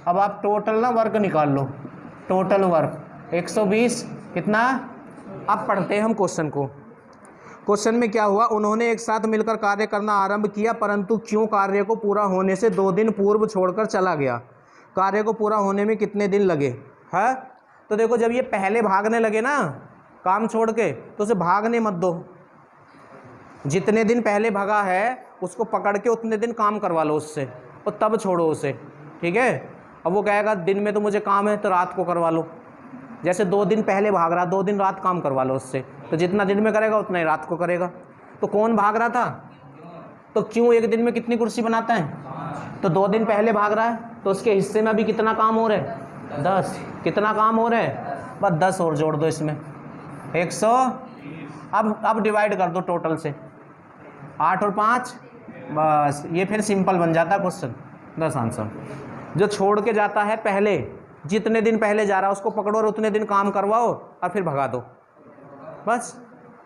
अब आप टोटल ना वर्क निकाल लो, टोटल वर्क 120 कितना। अब पढ़ते हैं हम क्वेश्चन को। क्वेश्चन में क्या हुआ? उन्होंने एक साथ मिलकर कार्य करना आरंभ किया, परंतु क्यों कार्य को पूरा होने से 2 दिन पूर्व छोड़कर चला गया। कार्य को पूरा होने में कितने दिन लगे? है, तो देखो जब ये पहले भागने लगे ना काम छोड़ के, तो उसे भागने मत दो। जितने दिन पहले भागा है उसको पकड़ के उतने दिन काम करवा लो उससे, और तब छोड़ो उसे। ठीक है, अब वो कहेगा दिन में तो मुझे काम है, तो रात को करवा लो। जैसे 2 दिन पहले भाग रहा, 2 दिन रात काम करवा लो उससे, तो जितना दिन में करेगा उतना ही रात को करेगा। तो कौन भाग रहा था? तो क्यों एक दिन में कितनी कुर्सी बनाता है? तो 2 दिन पहले भाग रहा है, तो उसके हिस्से में अभी कितना काम हो रहा है? 10। कितना काम हो रहा है? बस 10 और जोड़ दो इसमें, 100। अब डिवाइड कर दो टोटल से, 8 और 5, बस ये फिर सिंपल बन जाता है क्वेश्चन। 10 आंसर। जो छोड़ के जाता है पहले, जितने दिन पहले जा रहा है उसको पकड़ो और उतने दिन काम करवाओ और फिर भगा दो, बस।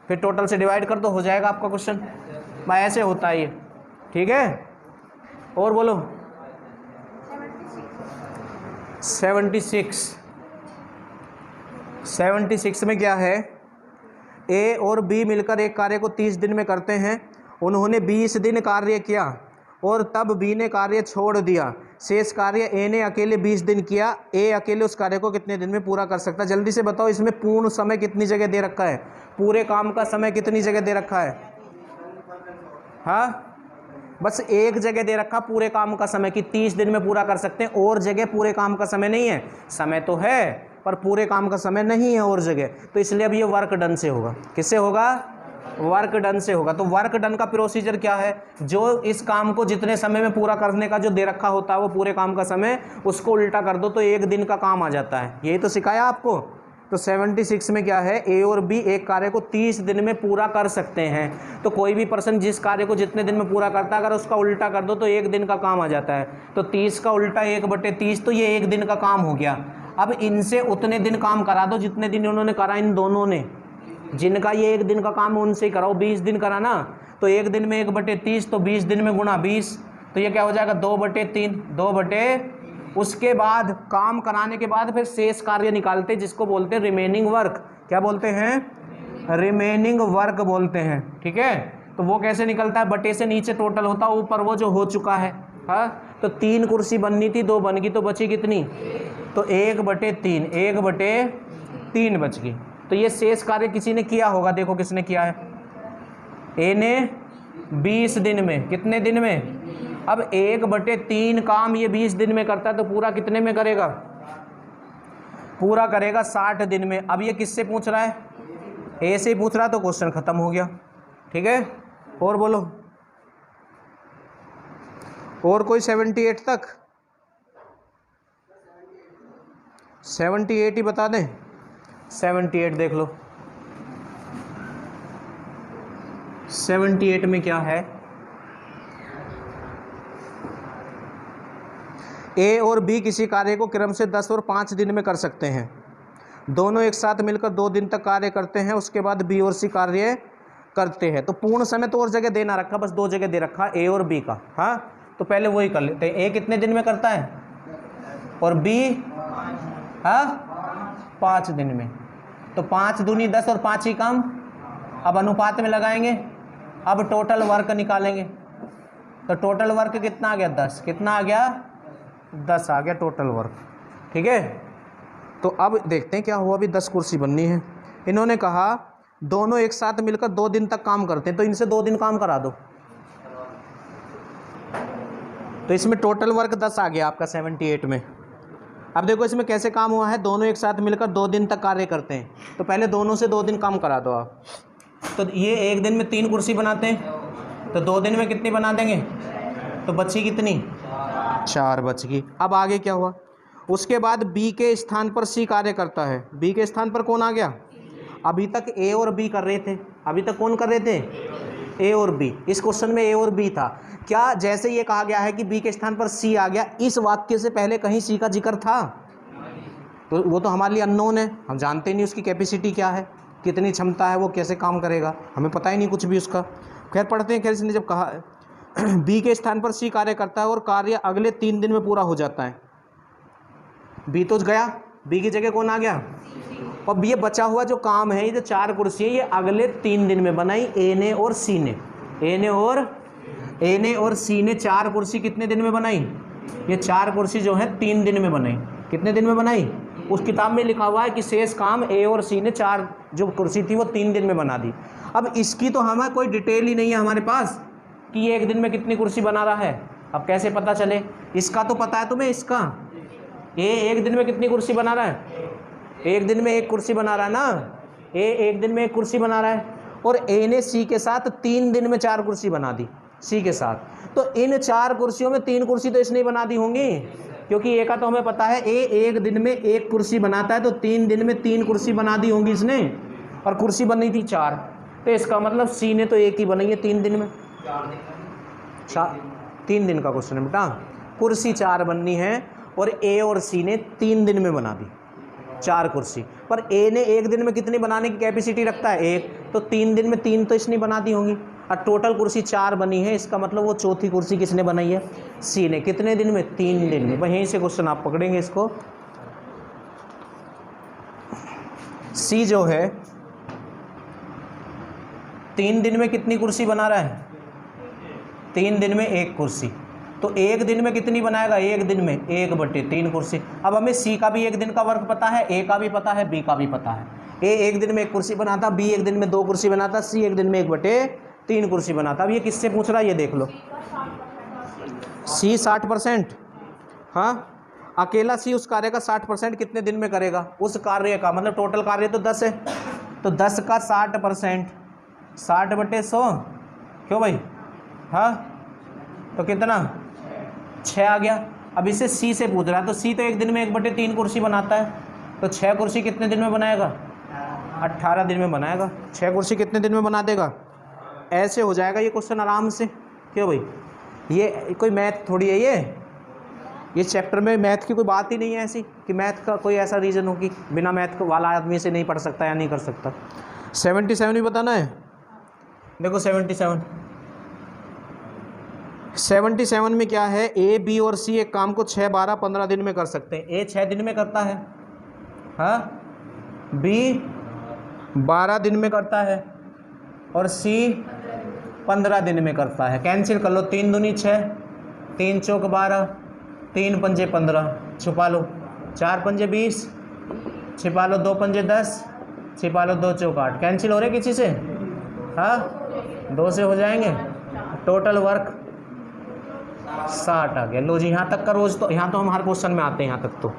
फिर टोटल से डिवाइड कर दो, हो जाएगा आपका क्वेश्चन। भाई ऐसे होता है ये, ठीक है। और बोलो 76 में क्या है, ए और बी मिलकर एक कार्य को 30 दिन में करते हैं। उन्होंने 20 दिन कार्य किया और तब बी ने कार्य छोड़ दिया। शेष कार्य ए ने अकेले 20 दिन किया। ए अकेले उस कार्य को कितने दिन में पूरा कर सकता है? जल्दी से बताओ, इसमें पूर्ण समय कितनी जगह दे रखा है? पूरे काम का समय कितनी जगह दे रखा है? हाँ, बस एक जगह दे रखा पूरे काम का समय कि 30 दिन में पूरा कर सकते हैं, और जगह पूरे काम का समय नहीं है। समय तो है पर पूरे काम का समय नहीं है और जगह, तो इसलिए अब ये वर्क डन से होगा। किससे होगा? वर्क डन से होगा। तो वर्क डन का प्रोसीजर क्या है? जो इस काम को जितने समय में पूरा करने का जो दे रखा होता है वो पूरे काम का समय, उसको उल्टा कर दो तो एक दिन का काम आ जाता है। यही तो सिखाया आपको। तो 76 में क्या है, ए और बी एक कार्य को 30 दिन में पूरा कर सकते हैं। तो कोई भी पर्सन जिस कार्य को जितने दिन में पूरा करता है, अगर उसका उल्टा कर दो तो एक दिन का काम आ जाता है। तो 30 का उल्टा 1/30, तो ये एक दिन का काम हो गया। अब इनसे उतने दिन काम करा दो जितने दिन उन्होंने करा, इन दोनों ने। जिनका ये एक दिन का काम है उनसे ही कराओ। 20 दिन करा ना, तो एक दिन में 1/30, तो 20 दिन में गुणा 20, तो ये क्या हो जाएगा 2/3। उसके बाद काम कराने के बाद फिर शेष कार्य निकालते हैं, जिसको बोलते हैं रिमेनिंग वर्क। क्या बोलते हैं? रिमेनिंग वर्क बोलते हैं, ठीक है। तो वो कैसे निकलता है? बटे से नीचे टोटल होता है, ऊपर वो जो हो चुका है। हाँ, तो 3 कुर्सी बननी थी, 2 बन गई, तो बची कितनी? तो 1/3 बच गई। तो ये शेष कार्य किसी ने किया होगा, देखो किसने किया है। ए ने 20 दिन में, कितने दिन में? अब 1/3 काम ये 20 दिन में करता है, तो पूरा कितने में करेगा? पूरा करेगा 60 दिन में। अब ये किससे पूछ रहा है? ए से पूछ रहा है, तो क्वेश्चन खत्म हो गया, ठीक है। और बोलो, और कोई 78 तक? 78 ही बता दें। 78 देख लो। 78 में क्या है, ए और बी किसी कार्य को क्रम से 10 और 5 दिन में कर सकते हैं। दोनों एक साथ मिलकर 2 दिन तक कार्य करते हैं, उसके बाद बी और सी कार्य करते हैं। तो पूर्ण समय तो और जगह देना रखा, बस 2 जगह दे रखा ए और बी का। हाँ, तो पहले वही कर लेते हैं। ए कितने दिन में करता है और बी 5 दिन में। तो 5 दूनी 10 और 5 ही काम। अब अनुपात में लगाएंगे, अब टोटल वर्क निकालेंगे। तो टोटल वर्क कितना आ गया? 10। कितना आ गया? 10 आ गया टोटल वर्क, ठीक है। तो अब देखते हैं क्या हुआ। अभी 10 कुर्सी बननी है। इन्होंने कहा दोनों एक साथ मिलकर 2 दिन तक काम करते हैं, तो इनसे 2 दिन काम करा दो। तो इसमें टोटल वर्क 10 आ गया आपका 78 में। अब देखो इसमें कैसे काम हुआ है। दोनों एक साथ मिलकर 2 दिन तक कार्य करते हैं, तो पहले दोनों से 2 दिन काम करा दो आप। तो ये एक दिन में 3 कुर्सी बनाते हैं, तो 2 दिन में कितनी बना देंगे? तो बची कितनी? 4 बच गई। अब आगे क्या हुआ? उसके बाद बी के स्थान पर सी कार्य करता है। बी के स्थान पर कौन आ गया? अभी तक ए और बी कर रहे थे। अभी तक कौन कर रहे थे? ए और बी। इस क्वेश्चन में ए और बी था। क्या जैसे ये कहा गया है कि बी के स्थान पर सी आ गया, इस वाक्य से पहले कहीं सी का जिक्र था? तो वो तो हमारे लिए अननोन है, हम जानते नहीं उसकी कैपेसिटी क्या है, कितनी क्षमता है, वो कैसे काम करेगा, हमें पता ही नहीं कुछ भी उसका। खैर पढ़ते हैं। खैर इसने जब कहा बी के स्थान पर सी कार्य करता है और कार्य अगले 3 दिन में पूरा हो जाता है। बी तो गया, बी की जगह कौन आ गया? और ये बचा हुआ जो काम है, ये जो 4 कुर्सी है, ये अगले 3 दिन में बनाई ए ने और सी ने। ए ने और सी ने 4 कुर्सी कितने दिन में बनाई? ये 4 कुर्सी जो है 3 दिन में बनाई। कितने दिन में बनाई? उस किताब में लिखा हुआ है कि शेष काम ए और सी ने 4 जो कुर्सी थी वो 3 दिन में बना दी। अब इसकी तो हमें कोई डिटेल ही नहीं है हमारे पास कि ये एक दिन में कितनी कुर्सी बना रहा है। अब कैसे पता चले? इसका तो पता है तुम्हें, इसका ए एक दिन में कितनी कुर्सी बना रहा है? एक दिन में 1 कुर्सी बना रहा है ना। ए एक दिन में 1 कुर्सी बना रहा है, और ए ने सी के साथ 3 दिन में 4 कुर्सी बना दी सी के साथ। तो इन 4 कुर्सियों में 3 कुर्सी तो इसने बना दी होंगी, क्योंकि ए का तो हमें पता है ए एक दिन में 1 कुर्सी बनाता है, तो 3 दिन में 3 कुर्सी बना दी होंगी इसने, और कुर्सी बनी थी 4। तो इसका मतलब सी ने तो 1 ही बनाई है 3 दिन में। 3 दिन का क्वेश्चन है बेटा। कुर्सी 4 बननी है और ए और सी ने 3 दिन में बना दी। 4 कुर्सी। पर ए ने एक दिन में कितनी बनाने की कैपेसिटी रखता है? 1, तो 3 दिन में 3 तो इसने बना दी होंगी, और टोटल कुर्सी 4 बनी है, इसका मतलब वो चौथी कुर्सी किसने बनाई है? सी ने। कितने दिन में? 3 दिन में। वहीं से क्वेश्चन आप पकड़ेंगे इसको। सी जो है 3 दिन में कितनी कुर्सी बना रहा है? 3 दिन में 1 कुर्सी। तो 1 दिन में कितनी बनाएगा? 1 दिन में 1/3 कुर्सी। अब हमें सी का भी 1 दिन का वर्क पता है, ए का भी पता है, बी का भी पता है। ए 1 दिन में 1 कुर्सी बनाता, बी 1 दिन में 2 कुर्सी बनाता, सी 1 दिन में 1/3 कुर्सी बनाता। अब ये किससे पूछ रहा है ये देख लो। सी 60%, हाँ, अकेला सी उस कार्य का 60% कितने दिन में करेगा? उस कार्य का, मतलब टोटल कार्य तो 10 है, तो 10 का 60%, 60/100, क्यों भाई? हाँ, तो कितना? 6 आ गया। अब इसे सी से पूछ रहा है, तो सी तो 1 दिन में 1/3 कुर्सी बनाता है, तो 6 कुर्सी कितने दिन में बनाएगा? 18 दिन में बनाएगा। 6 कुर्सी कितने दिन में बना देगा? ऐसे हो जाएगा ये क्वेश्चन आराम से। क्यों भाई? ये कोई मैथ थोड़ी है ये चैप्टर में मैथ की कोई बात ही नहीं है ऐसी कि मैथ का कोई ऐसा रीज़न हो कि बिना मैथ वाला आदमी से नहीं पढ़ सकता या नहीं कर सकता। 77 भी बताना है। देखो 77 में क्या है? ए, बी और सी एक काम को 6, 12, 15 दिन में कर सकते हैं। ए 6 दिन में करता है, हाँ, बी 12 दिन में करता है, और सी 15 दिन में करता है। कैंसिल कर लो, 3 दूनी 6, 3 चौक 12, 3 पंजे 15, छुपा लो, 4 पंजे 20, छिपा लो, 2 पंजे 10, छिपा लो, 2 चौक 8। कैंसिल हो रहे किसी से? हाँ, 2 से हो जाएंगे। टोटल वर्क 60 आ गया। लो जी, यहाँ तक का रोज तो, यहाँ तो हम हर क्वेश्चन में आते हैं यहाँ तक तो।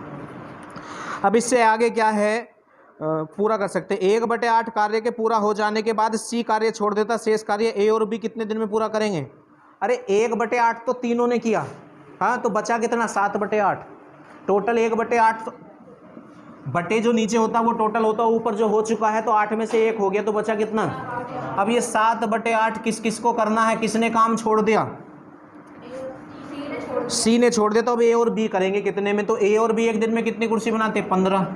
अब इससे आगे क्या है? पूरा कर सकते हैं। 1/8 कार्य के पूरा हो जाने के बाद सी कार्य छोड़ देता, शेष कार्य ए और बी कितने दिन में पूरा करेंगे? अरे 1/8 तो तीनों ने किया, हाँ, तो बचा कितना? 7/8। टोटल 1/8 बटे जो नीचे होता वो टोटल होता, ऊपर जो हो चुका है तो 8 में से 1 हो गया, तो बचा कितना? अब ये 7/8 किस किस को करना है? किसने काम छोड़ दिया? सी ने छोड़ दिया। तो अब ए और बी करेंगे कितने में? तो ए और बी 1 दिन में कितनी कुर्सी बनाते? 15।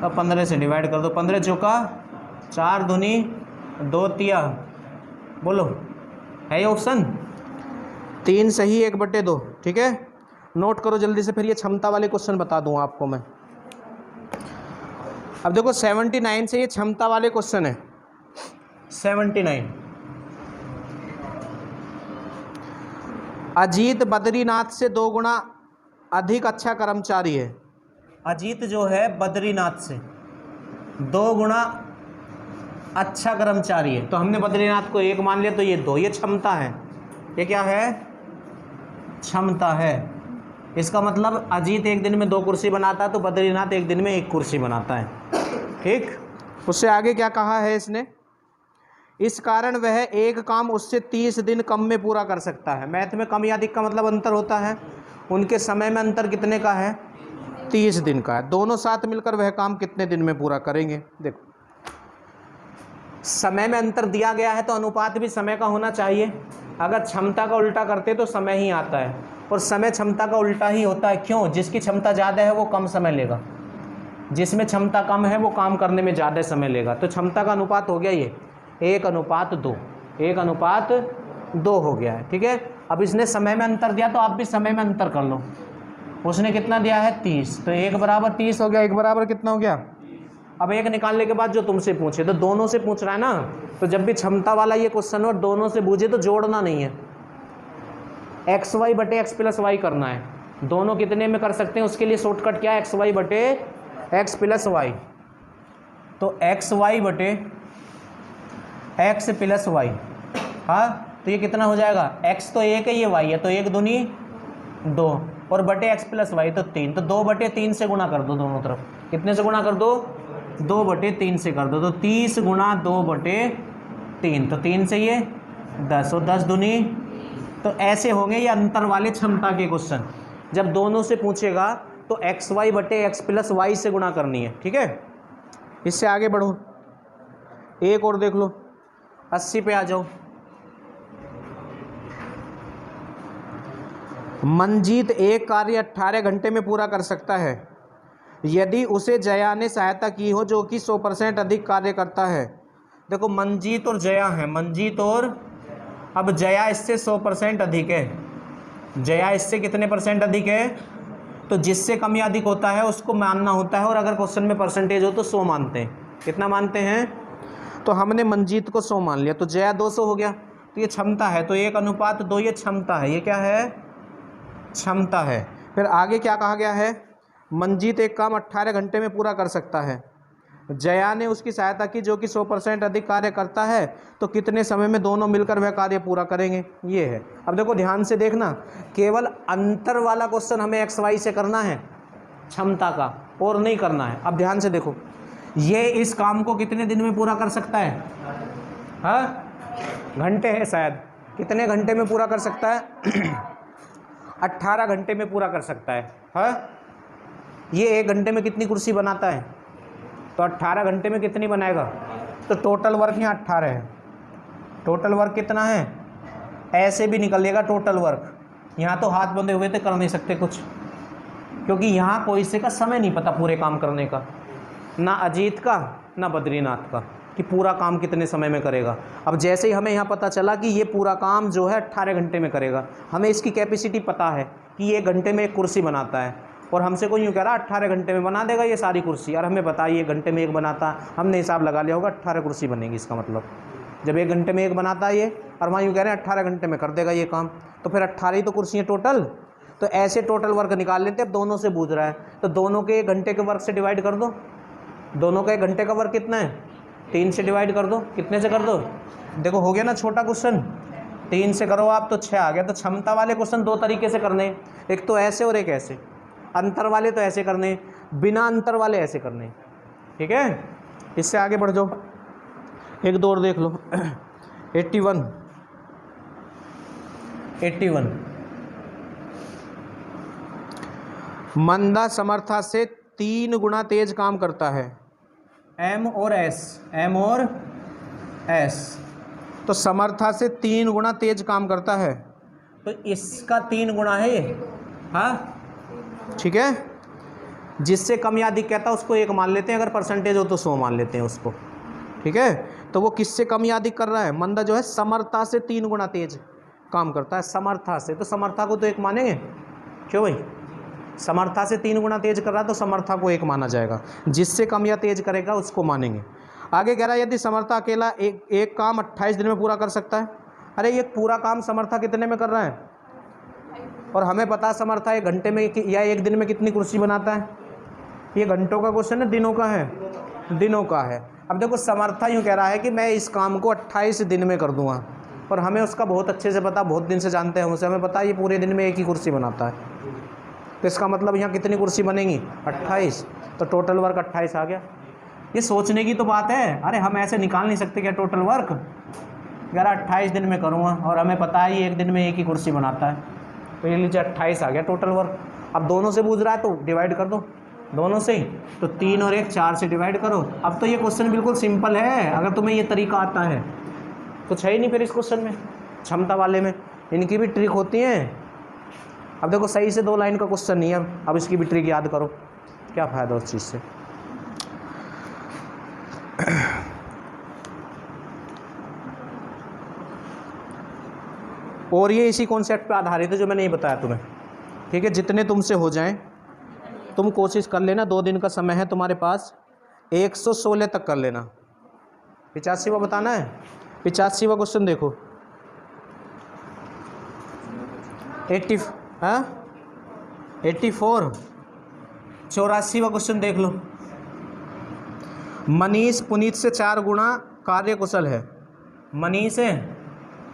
अब 15 से डिवाइड कर दो, 15 चौका 4 दूनी 2 तिया, बोलो है ये ऑप्शन? 3 सही, 1/2। ठीक है, नोट करो जल्दी से, फिर ये क्षमता वाले क्वेश्चन बता दूँ आपको मैं। अब देखो 79 से ये क्षमता वाले क्वेश्चन है। 79, अजीत बद्रीनाथ से 2 गुना अधिक अच्छा कर्मचारी है। अजीत जो है बद्रीनाथ से 2 गुना अच्छा कर्मचारी है, तो हमने बद्रीनाथ को 1 मान लिया, तो ये 2, ये क्षमता है। ये क्या है? क्षमता है। इसका मतलब अजीत 1 दिन में 2 कुर्सी बनाता है, तो बद्रीनाथ 1 दिन में 1 कुर्सी बनाता है। ठीक, उससे आगे क्या कहा है इसने? इस कारण वह एक काम उससे 30 दिन कम में पूरा कर सकता है। मैथ में कम या अधिक का मतलब अंतर होता है, उनके समय में अंतर कितने का है? 30 दिन का है। दोनों साथ मिलकर वह काम कितने दिन में पूरा करेंगे? देखो, समय में अंतर दिया गया है तो अनुपात भी समय का होना चाहिए। अगर क्षमता का उल्टा करते तो समय ही आता है, और समय क्षमता का उल्टा ही होता है। क्यों? जिसकी क्षमता ज़्यादा है वो कम समय लेगा, जिसमें क्षमता कम है वो काम करने में ज़्यादा समय लेगा। तो क्षमता का अनुपात हो गया ये 1:2, 1:2 हो गया है। ठीक है, अब इसने समय में अंतर दिया तो आप भी समय में अंतर कर लो। उसने कितना दिया है? 30, तो 1 बराबर 30 हो गया। 1 बराबर कितना हो गया? अब 1 निकालने के बाद जो तुमसे पूछे, तो दोनों से पूछ रहा है ना, तो जब भी क्षमता वाला ये क्वेश्चन और दोनों से पूछे तो जोड़ना नहीं है, XY बटे X प्लस वाई करना है। दोनों कितने में कर सकते हैं? उसके लिए शॉर्टकट क्या है? XY बटे X प्लस वाई। तो XY बटे X प्लस वाई, हाँ, तो ये कितना हो जाएगा? X तो 1 है, ये Y है, तो 1 दूनी 2, और बटे X प्लस वाई तो 3, तो 2/3 से गुणा कर दो दोनों तरफ। कितने से गुणा कर दो? 2/3 से कर दो, तो 30 गुणा 2/3, तो 3 से ये 10, और 10 दूनी, तो ऐसे होंगे ये अंतर वाले क्षमता के क्वेश्चन। जब दोनों से पूछेगा तो XY बटे X प्लस वाई से गुणा करनी है। ठीक है, इससे आगे बढ़ो, एक और देख लो, 80 पे आ जाओ। मंजीत एक कार्य 18 घंटे में पूरा कर सकता है, यदि उसे जया ने सहायता की हो जो कि 100% अधिक कार्य करता है। देखो मंजीत और जया है, मंजीत और, अब जया इससे 100% अधिक है, जया इससे कितने परसेंट अधिक है, तो जिससे कम या अधिक होता है उसको मानना होता है, और अगर क्वेश्चन में परसेंटेज हो तो 100 मानते हैं। कितना मानते हैं, तो हमने मंजीत को 100 मान लिया, तो जया 200 हो गया, तो ये क्षमता है, तो 1:2 ये क्षमता है, ये क्या है, क्षमता है। फिर आगे क्या कहा गया है, मंजीत एक काम 18 घंटे में पूरा कर सकता है, जया ने उसकी सहायता की जो कि 100% अधिक कार्य करता है, तो कितने समय में दोनों मिलकर वह कार्य पूरा करेंगे, ये है। अब देखो ध्यान से देखना, केवल अंतर वाला क्वेश्चन हमें XY से करना है क्षमता का, और नहीं करना है। अब ध्यान से देखो, ये इस काम को कितने दिन में पूरा कर सकता है, हाँ घंटे है शायद, कितने घंटे में पूरा कर सकता है 18 घंटे में पूरा कर सकता है, हाँ। ये 1 घंटे में कितनी कुर्सी बनाता है, तो 18 घंटे में कितनी बनाएगा, तो टोटल वर्क यहाँ 18 है, टोटल वर्क कितना है, ऐसे भी निकलेगा टोटल वर्क। यहाँ तो हाथ बंधे हुए थे, कर नहीं सकते कुछ, क्योंकि यहाँ कोई से का समय नहीं पता पूरे काम करने का, ना अजीत का ना बद्रीनाथ का, कि पूरा काम कितने समय में करेगा। अब जैसे ही हमें यहाँ पता चला कि ये पूरा काम जो है 18 घंटे में करेगा, हमें इसकी कैपेसिटी पता है कि ये घंटे में 1 कुर्सी बनाता है, और हमसे कोई यूँ कह रहा 18 घंटे में बना देगा ये सारी कुर्सी, और हमें पता है ये घंटे में 1 बनाता, हमने हिसाब लगा लिया होगा 18 कुर्सी बनेगी। इसका मतलब जब 1 घंटे में 1 बनाता है ये, और वहाँ यूँ कह रहे हैं 18 घंटे में कर देगा ये काम, तो फिर 18 ही तो कुर्सियाँ टोटल, तो ऐसे टोटल वर्क निकाल लेते। अब दोनों से पूछ रहा है, तो दोनों के 1 घंटे के वर्क से डिवाइड कर दो, दोनों का 1 घंटे का वर्क कितना है, 3 से डिवाइड कर दो, कितने से कर दो, देखो हो गया ना छोटा क्वेश्चन, 3 से करो आप तो 6 आ गया। तो क्षमता वाले क्वेश्चन 2 तरीके से करने, एक तो ऐसे और एक ऐसे, अंतर वाले तो ऐसे करने, बिना अंतर वाले ऐसे करने, ठीक है। इससे आगे बढ़ जाओ, 1-2 और देख लो 81 मंदा समर्था से 3 गुना तेज काम करता है, M और S, तो समर्था से 3 गुना तेज काम करता है, तो इसका 3 गुना है ये, हाँ ठीक है। जिससे कम या अधिक कहता है उसको 1 मान लेते हैं, अगर परसेंटेज हो तो 100 मान लेते हैं उसको, ठीक है। तो वो किससे कम या अधिक कर रहा है, मंदा जो है समर्था से 3 गुना तेज काम करता है, समर्था से, तो समर्था को तो 1 मानेंगे, क्यों भाई, समर्था से 3 गुना तेज कर रहा है तो समर्था को 1 माना जाएगा, जिससे कम या तेज करेगा उसको मानेंगे। आगे कह रहा है यदि समर्था अकेला एक काम 28 दिन में पूरा कर सकता है, अरे ये पूरा काम समर्था कितने में कर रहा है, और हमें पता है समर्था 1 घंटे में या 1 दिन में कितनी कुर्सी बनाता है, ये घंटों का क्वेश्चन है, दिनों का है, दिनों का है। अब देखो समर्था यूँ कह रहा है कि मैं इस काम को 28 दिन में कर दूंगा, और हमें उसका बहुत अच्छे से पता, बहुत दिन से जानते हैं उसे, हमें पता है ये पूरे दिन में 1 ही कुर्सी बनाता है, तो इसका मतलब यहाँ कितनी कुर्सी बनेंगी 28, तो टोटल वर्क 28 आ गया। ये सोचने की तो बात है, अरे हम ऐसे निकाल नहीं सकते क्या टोटल वर्क, यार 28 दिन में करूँगा और हमें पता है ये 1 दिन में 1 ही कुर्सी बनाता है, तो ये लीजिए 28 आ गया टोटल वर्क। अब दोनों से पूछ रहा है तो डिवाइड कर दो दोनों से ही, तो 3 और 1 4 से डिवाइड करो। अब तो ये क्वेश्चन बिल्कुल सिंपल है, अगर तुम्हें ये तरीका आता है, कुछ है ही नहीं फिर इस क्वेश्चन में। क्षमता वाले में इनकी भी ट्रिक होती है। अब देखो सही से 2 लाइन का क्वेश्चन नहीं है, अब इसकी भी ट्रिक याद करो, क्या फ़ायदा उस चीज़ से। और ये इसी कॉन्सेप्ट पे आधारित है जो मैंने ये बताया तुम्हें, ठीक है। जितने तुमसे हो जाएं तुम कोशिश कर लेना, 2 दिन का समय है तुम्हारे पास, 116 तक कर लेना। 85वां बताना है, 85वां क्वेश्चन देखो, 84 84वां क्वेश्चन देख लो। मनीष पुनीत से 4 गुना कार्य कुशल है, मनीष है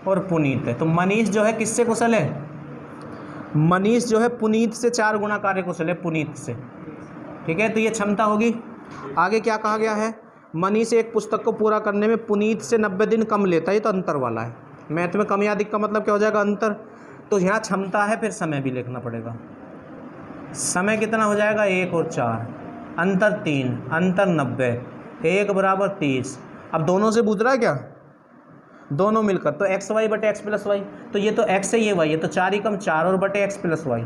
और पुनीत है, तो मनीष जो है किससे कुशल है, मनीष जो है पुनीत से 4 गुना कार्य कुशल है, पुनीत से, ठीक है। तो ये क्षमता होगी। आगे क्या कहा गया है, मनीष एक पुस्तक को पूरा करने में पुनीत से 90 दिन कम लेता है, ये तो अंतर वाला है। मैथ में कम या अधिक का मतलब क्या हो जाएगा, अंतर। तो यहाँ क्षमता है, फिर समय भी लिखना पड़ेगा। समय कितना हो जाएगा, 1 और 4, अंतर 3, अंतर 90, 1 बराबर 30। अब दोनों से पूछ रहा है क्या, दोनों मिलकर, तो एक्स वाई बटे एक्स प्लस वाई, तो ये तो एक्स है ये वाई है, तो 4 ही कम 4 और बटे एक्स प्लस वाई,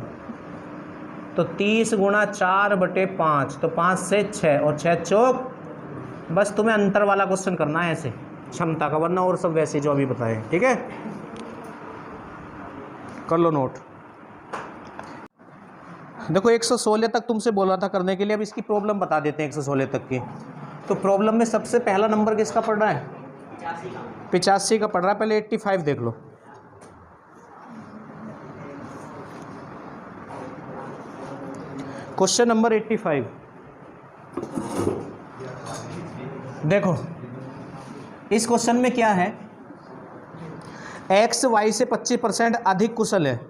तो 30 गुणा 4/5, तो 5 से 6 और 6 चौक। बस तुम्हें अंतर वाला क्वेश्चन करना है ऐसे क्षमता का, वरना और सब वैसे जो अभी बताए। ठीक है, कर लो नोट। देखो 116 तक तुमसे बोला था करने के लिए, अब इसकी प्रॉब्लम बता देते हैं 116 तक की। तो प्रॉब्लम में सबसे पहला नंबर किसका पड़ रहा है? 85 का पड़ रहा है। पहले 85 देख लो। क्वेश्चन नंबर 85 देखो, इस क्वेश्चन में क्या है, x y से 25% अधिक कुशल है।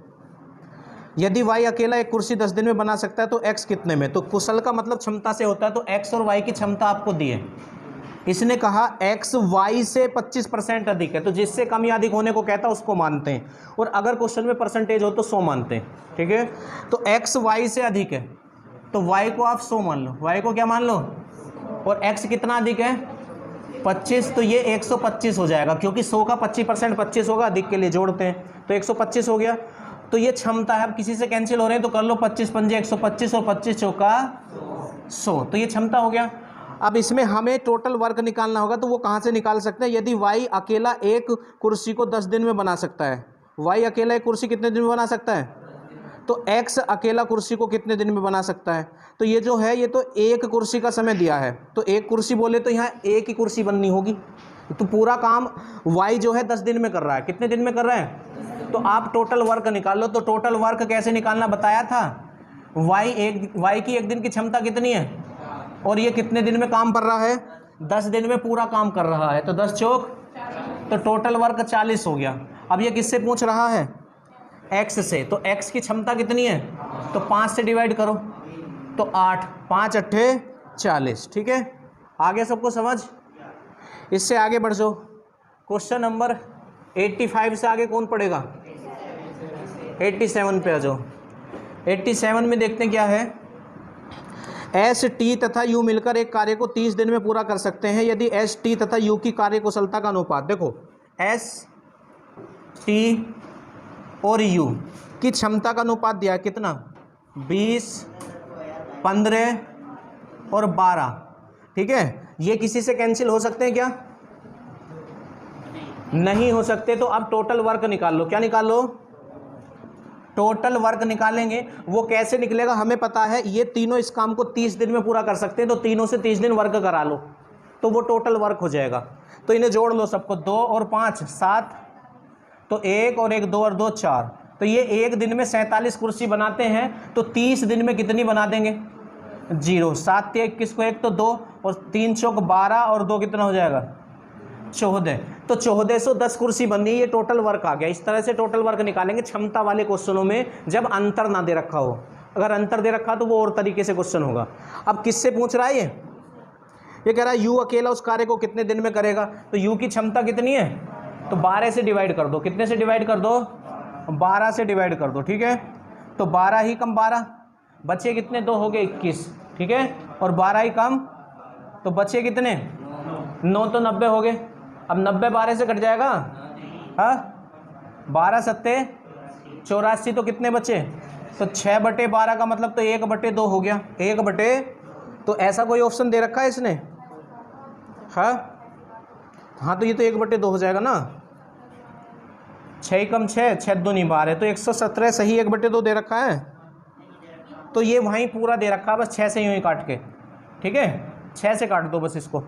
यदि y अकेला एक कुर्सी 10 दिन में बना सकता है तो x कितने में? तो कुशल का मतलब क्षमता से होता है, तो x और y की क्षमता आपको दी है। इसने कहा x y से 25% अधिक है, तो जिससे कम या अधिक होने को कहता है उसको मानते हैं, और अगर क्वेश्चन में परसेंटेज हो तो 100 मानते हैं। ठीक है, तो x y से अधिक है तो y को आप 100 मान लो, y को क्या मान लो, और x कितना अधिक है? 25, तो ये 125 हो जाएगा, क्योंकि 100 का 25% 25 होगा, अधिक के लिए जोड़ते हैं, तो 125 हो गया। तो ये क्षमता है। अब किसी से कैंसिल हो रहे हैं तो कर लो, 25 पंजे 125 और 25 चौका 100, तो ये क्षमता हो गया। अब इसमें हमें टोटल वर्क निकालना होगा, तो वो कहाँ से निकाल सकते हैं? यदि y अकेला एक कुर्सी को 10 दिन में बना सकता है, y अकेला एक कुर्सी कितने दिन में बना सकता है, तो x अकेला कुर्सी को कितने दिन में बना सकता है? तो ये जो है ये तो एक कुर्सी का समय दिया है, तो एक कुर्सी बोले तो यहाँ एक ही कुर्सी बननी होगी। तो पूरा काम y जो है 10 दिन में कर रहा है, कितने दिन में कर रहा है? तो आप टोटल वर्क निकाल लो। तो टोटल वर्क कैसे निकालना बताया था, y की एक दिन की क्षमता कितनी है, और ये कितने दिन में काम कर रहा है? 10 दिन में पूरा काम कर रहा है, तो 10 चौक, तो टोटल वर्क 40 हो गया। अब ये किससे पूछ रहा है? x से। तो x की क्षमता कितनी है, तो 5 से डिवाइड करो, तो 8, 5 अट्ठे 40। ठीक है, आगे सबको समझ? इससे आगे बढ़ जाओ। क्वेश्चन नंबर 85 से आगे कौन पढ़ेगा? 87 पे आ जाओ। 87 में देखते हैं क्या है। एस टी तथा यू मिलकर एक कार्य को 30 दिन में पूरा कर सकते हैं यदि एस टी तथा यू की कार्य कुशलता का अनुपात, देखो एस टी और यू की क्षमता का अनुपात दिया है कितना, 20, 15 और 12। ठीक है, ये किसी से कैंसिल हो सकते हैं क्या? नहीं हो सकते। तो अब टोटल वर्क निकाल लो। क्या निकाल लो? टोटल वर्क निकालेंगे। वो कैसे निकलेगा हमें पता है, ये तीनों इस काम को 30 दिन में पूरा कर सकते हैं, तो तीनों से 30 दिन वर्क करा लो, तो वो टोटल वर्क हो जाएगा। तो इन्हें जोड़ लो सबको, 2 और 5 7, तो 1 और 1 2 और 2 4, तो ये एक दिन में 47 कुर्सी बनाते हैं, तो 30 दिन में कितनी बना देंगे? 0। 7 या 21 को 1 तो 2, और 3 चौक 12 और 2 कितना हो जाएगा? 14। तो 1410 कुर्सी बननी है, ये टोटल वर्क आ गया। इस तरह से टोटल वर्क निकालेंगे क्षमता वाले क्वेश्चनों में, जब अंतर ना दे रखा हो। अगर अंतर दे रखा तो वो और तरीके से क्वेश्चन होगा। अब किससे पूछ रहा है ये कह रहा है यू अकेला उस कार्य को कितने दिन में करेगा, तो यू की क्षमता कितनी है, तो 12 से डिवाइड कर दो। कितने से डिवाइड कर दो? 12 से डिवाइड कर दो। ठीक है, तो 12 ही कम 12 बचे कितने? 2 हो गए 21। ठीक है, और 12 ही कम, तो बचे कितने? 9, तो 90 हो गए। अब 90 12 से कट जाएगा, हाँ 12 सत्ते 84, तो कितने बचे? तो 6/12 का मतलब तो 1/2 हो गया। 1/, तो ऐसा कोई ऑप्शन दे रखा है इसने? हाँ तो ये तो 1/2 हो जाएगा ना। 6 कम 6, 6 दूनी 12, तो 117 सही 1/2 दे रखा है। तो ये वहीं पूरा दे रखा है, बस 6 से यूँ ही काट के। ठीक है, 6 से काट दो बस इसको,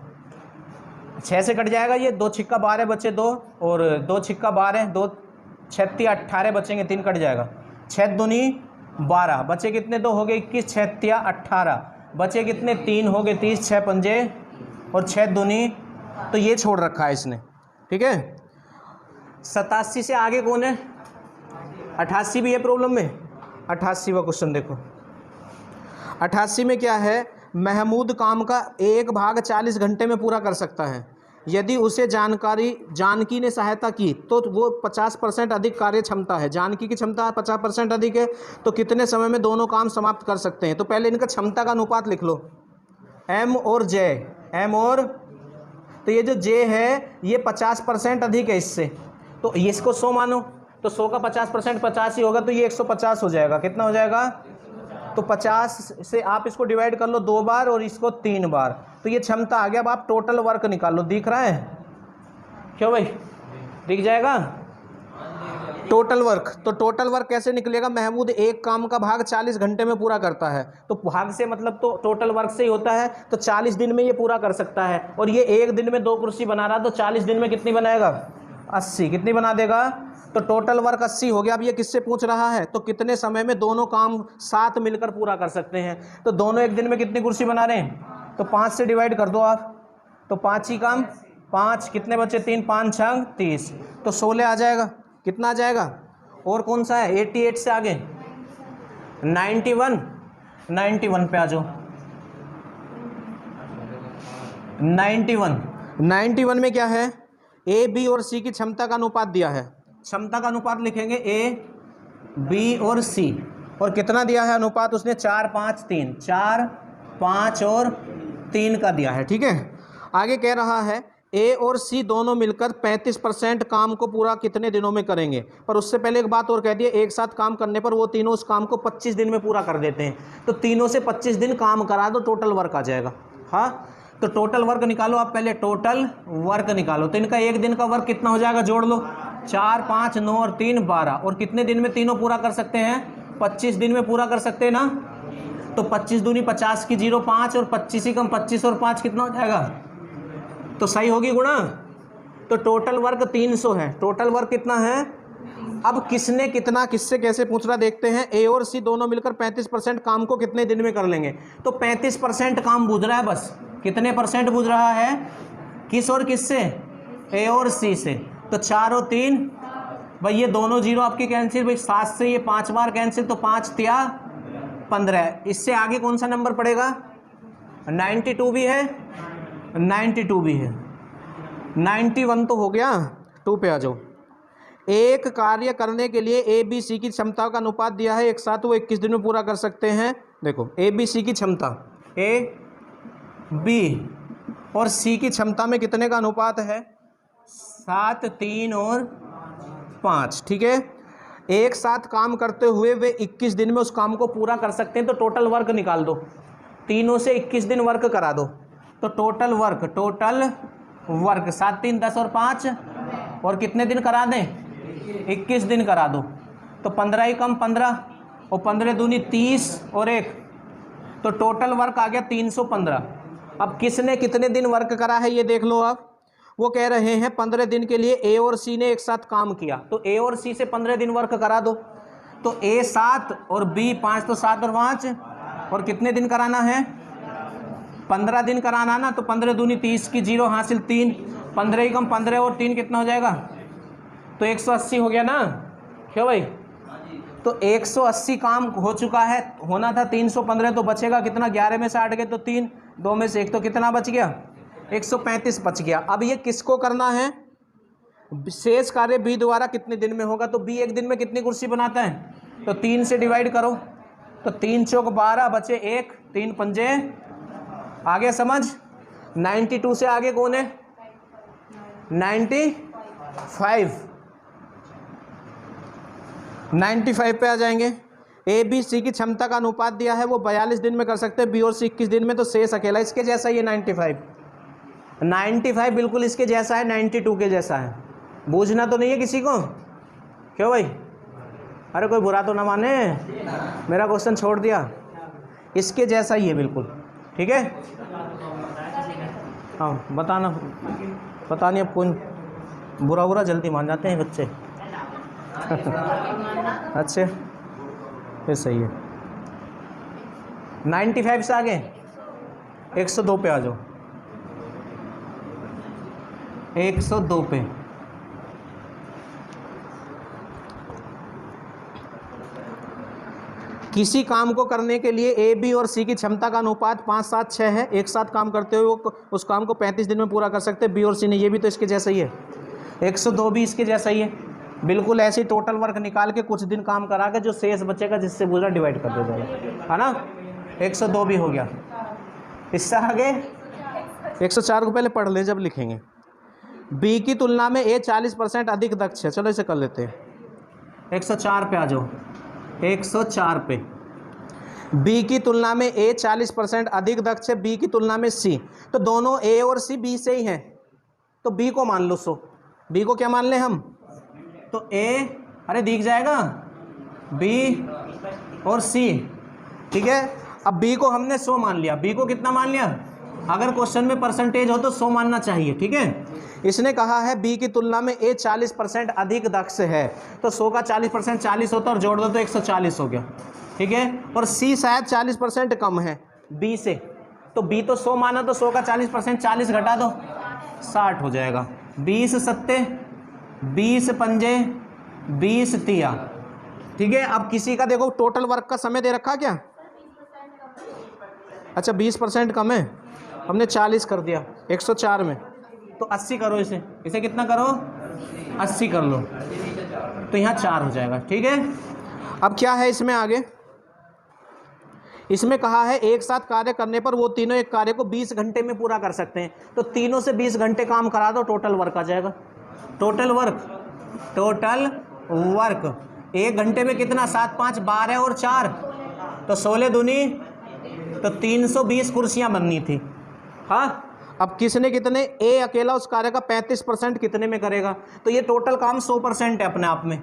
6 से कट जाएगा ये। 2 छिक्का 12 बचे 2, और 2 छिक्का 12, 2 36 18 बचेंगे, 3 कट जाएगा। 6 दूनी 12 बचे कितने? 2 हो गए 21, 6 18 बचे कितने? 3 हो गए 30, 6 पंजे और 6 दूनी, तो ये छोड़ रखा है इसने। ठीक है, 87 से आगे कौन है? 88 भी है प्रॉब्लम में। 88वां क्वेश्चन देखो। 88 में क्या है, महमूद काम का 1 भाग 40 घंटे में पूरा कर सकता है। यदि उसे जानकी ने सहायता की तो वो 50% अधिक कार्य क्षमता है। जानकी की क्षमता 50% अधिक है, तो कितने समय में दोनों काम समाप्त कर सकते हैं? तो पहले इनका क्षमता का अनुपात लिख लो, एम और जे। एम और, तो ये जो जे है ये 50% अधिक है इससे, तो इसको 100 मानो, तो 100 का 50% 50 ही होगा, तो ये 150 हो जाएगा। कितना हो जाएगा? तो 50 से आप इसको डिवाइड कर लो 2 बार और इसको 3 बार, तो ये क्षमता आ गया। अब आप टोटल वर्क निकाल लो, दिख रहा है क्यों भाई, दिख जाएगा टोटल वर्क। तो टोटल वर्क कैसे निकलेगा, महमूद एक काम का भाग 40 घंटे में पूरा करता है, तो भाग से मतलब तो टोटल वर्क से ही होता है, तो 40 दिन में ये पूरा कर सकता है। और ये एक दिन में 2 कुर्सी बना रहा, तो 40 दिन में कितनी बनाएगा, 80। कितनी बना देगा, तो टोटल वर्क 80 हो गया। अब ये किससे पूछ रहा है, तो कितने समय में दोनों काम साथ मिलकर पूरा कर सकते हैं। तो दोनों एक दिन में कितनी कुर्सी बना रहे हैं, तो 5 से डिवाइड कर दो आप, तो 5 ही काम 5, कितने बचे 3, 5 6 30, तो 16 आ जाएगा। कितना आ जाएगा, और कौन सा है 88 से आगे 91 पे आ जाओ। 91 में क्या है, ए बी और सी की क्षमता का अनुपात दिया है। क्षमता का अनुपात लिखेंगे ए बी और सी, और कितना दिया है अनुपात उसने, 4 5 3, 4 5 और 3 का दिया है। ठीक है, आगे कह रहा है ए और सी दोनों मिलकर 35% काम को पूरा कितने दिनों में करेंगे। पर उससे पहले एक बात और कह दिए, एक साथ काम करने पर वो तीनों उस काम को 25 दिन में पूरा कर देते हैं, तो तीनों से 25 दिन काम करा दो, टोटल वर्क आ जाएगा। हाँ, तो टोटल वर्क निकालो आप, पहले टोटल वर्क निकालो। तो इनका एक दिन का वर्क कितना हो जाएगा, जोड़ लो, 4 5 9 और 3 12, और कितने दिन में तीनों पूरा कर सकते हैं, 25 दिन में पूरा कर सकते हैं ना। तो 25 दूनी 50 की 0 5, और 25 ही कम 25 और 5 कितना हो जाएगा, तो सही होगी गुणा। तो टोटल वर्क 300 है। टोटल वर्क कितना है, अब किसने कितना किससे कैसे पूछ रहा देखते हैं। ए और सी दोनों मिलकर 35% काम को कितने दिन में कर लेंगे, तो 35% काम बुझ रहा है बस। कितने परसेंट बुझ रहा है, किस और किससे, ए और सी से। तो 4 और 3 भाई, ये दोनों जीरो आपकी कैंसिल, भाई 7 से ये 5 बार कैंसिल, तो 5 तिया 15। इससे आगे कौन सा नंबर पड़ेगा, 92 भी है, 92 भी है, 91 तो हो गया। 2 पे आ जाओ। एक कार्य करने के लिए ए बी सी की क्षमता का अनुपात दिया है, एक साथ वो 21 दिन में पूरा कर सकते हैं। देखो ए बी सी की क्षमता, ए बी और सी की क्षमता में कितने का अनुपात है, 7 3 और 5। ठीक है, एक साथ काम करते हुए वे 21 दिन में उस काम को पूरा कर सकते हैं। तो टोटल वर्क निकाल दो, तीनों से 21 दिन वर्क करा दो, तो टोटल वर्क 7 3 10 और 5, और कितने दिन करा दें, 21 दिन करा दो। तो 15 ही कम 15, और 15 दूनी 30 और 1, तो टोटल वर्क आ गया 315। अब किसने कितने दिन वर्क करा है ये देख लो आप। वो कह रहे हैं 15 दिन के लिए ए और सी ने एक साथ काम किया, तो ए और सी से 15 दिन वर्क करा दो। तो ए 7 और बी 5, तो 7 और 5, और कितने दिन कराना है, 15 दिन कराना ना। तो 15 दूनी 30 की 0 हासिल 3, 15 ही कम 15 और 3 कितना हो जाएगा, तो 180 हो गया ना। क्यों भाई, तो 180 काम हो चुका है, होना था 315, तो बचेगा कितना, 11 में से 8 गए तो 3, 2 में से 1, तो कितना बच गया, 135 बच गया। अब ये किसको करना है, शेष कार्य बी द्वारा कितने दिन में होगा। तो बी एक दिन में कितनी कुर्सी बनाता है, तो 3 से डिवाइड करो, तो 3 चौक 12 बचे 1, 3 पंजे, आगे समझ। 92 से आगे कौन है, 95 पे आ जाएंगे। ए बी सी की क्षमता का अनुपात दिया है, वो 42 दिन में कर सकते हैं, बी और सी 21 दिन में, तो शेष अकेला इसके जैसा ही है 95 बिल्कुल इसके जैसा है, 92 के जैसा है। बूझना तो नहीं है किसी को, क्यों भाई, अरे कोई बुरा तो ना माने, मेरा क्वेश्चन छोड़ दिया, इसके जैसा ही है बिल्कुल। ठीक है, हाँ बताना, पता नहीं अब कौन बुरा जल्दी मान जाते हैं बच्चे। अच्छे, ये सही है। 95 से आगे 102 पे आ जाओ, 102 पे। किसी काम को करने के लिए ए बी और सी की क्षमता का अनुपात 5 7 6 है, एक साथ काम करते हुए वो उस काम को 35 दिन में पूरा कर सकते हैं, बी और सी ने। ये भी तो इसके जैसा ही है, 102 भी इसके जैसा ही है बिल्कुल। ऐसे ही टोटल वर्क निकाल के कुछ दिन काम करा के जो शेष बचेगा जिससे पूरा डिवाइड कर दिया जाएगा, है ना। 102 भी हो गया। इससे आगे 104 को पहले पढ़ लें जब लिखेंगे। बी की तुलना में ए 40% अधिक दक्ष है, चलो इसे कर लेते हैं। 104 पे आ जाओ, 104 पे। बी की तुलना में ए 40% अधिक दक्ष है बी की तुलना में सी, तो दोनों ए और सी बी से ही हैं, तो बी को मान लो 100। बी को क्या मान लें हम, तो ए, अरे दिख जाएगा, बी और सी, ठीक है। अब बी को हमने 100 मान लिया, बी को कितना मान लिया, अगर क्वेश्चन में परसेंटेज हो तो 100 मानना चाहिए, ठीक है। इसने कहा है बी की तुलना में ए 40% अधिक दक्ष है, तो 100 का 40% 40 होता है और जोड़ दो तो 140 हो गया, ठीक है। और सी शायद 40% कम है बी से, तो बी तो 100 माना, तो 100 का 40% 40 घटा दो 60 हो जाएगा। 20 सत्ते 20 पंजे 20 तिया, ठीक है। अब किसी का देखो टोटल वर्क का समय दे रखा क्या, अच्छा 20% कम है, हमने 40 कर दिया 104 में, तो 80 करो, इसे कितना करो 80 कर लो, तो यहाँ 4 हो जाएगा, ठीक है। अब क्या है इसमें आगे, इसमें कहा है एक साथ कार्य करने पर वो तीनों एक कार्य को 20 घंटे में पूरा कर सकते हैं, तो तीनों से 20 घंटे काम करा दो, टोटल वर्क आ जाएगा। टोटल वर्क 1 घंटे में कितना, 7 5 12 और 4, तो 16 दूनी, तो 320 कुर्सियां बननी थी, हाँ। अब किसने कितने, ए अकेला उस कार्य का 35% कितने में करेगा, तो ये टोटल काम 100% है अपने आप में,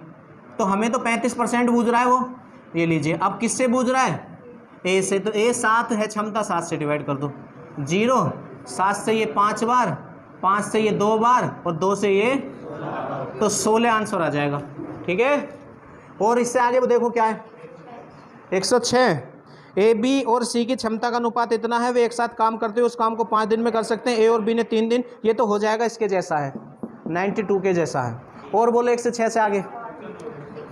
तो हमें तो 35% बूझ रहा है वो, ये लीजिए। अब किससे बूझ रहा है, ए से, तो ए 7 है क्षमता, 7 से डिवाइड कर दो, 0, 7 से ये 5 बार, 5 से ये 2 बार और 2 से ये, तो 16 आंसर आ जाएगा, ठीक है। और इससे आगे वो देखो क्या है, 106, ए बी और सी की क्षमता का अनुपात इतना है, वे एक साथ काम करते हुए उस काम को 5 दिन में कर सकते हैं, ए और बी ने 3 दिन, ये तो हो जाएगा इसके जैसा है, 92 के जैसा है। और बोलो 106 से आगे,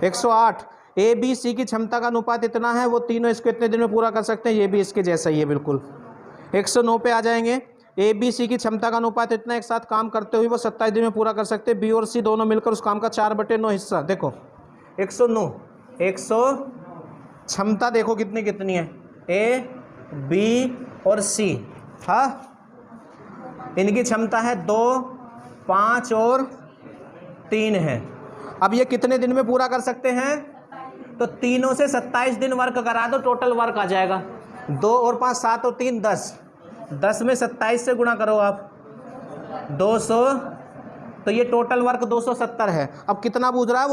108, ए बी सी की क्षमता का अनुपात इतना है, वो तीनों इसको इतने दिन में पूरा कर सकते हैं, ये भी इसके जैसा ही है बिल्कुल। 109 पे आ जाएंगे, ए बी सी की क्षमता का अनुपात इतना, एक साथ काम करते हुए वो 27 दिन में पूरा कर सकते हैं, बी और सी दोनों मिलकर उस काम का 4/9 हिस्सा, देखो 109, 100 क्षमता देखो कितनी कितनी है, ए बी और सी, हाँ, इनकी क्षमता है 2 5 और 3 है। अब ये कितने दिन में पूरा कर सकते हैं, तो तीनों से 27 दिन वर्क करा दो, टोटल वर्क आ जाएगा, 2 और 5 7 और 3 10, 10 में 27 से गुणा करो आप, 200, तो ये टोटल वर्क 270 है। अब कितना बूझ रहा है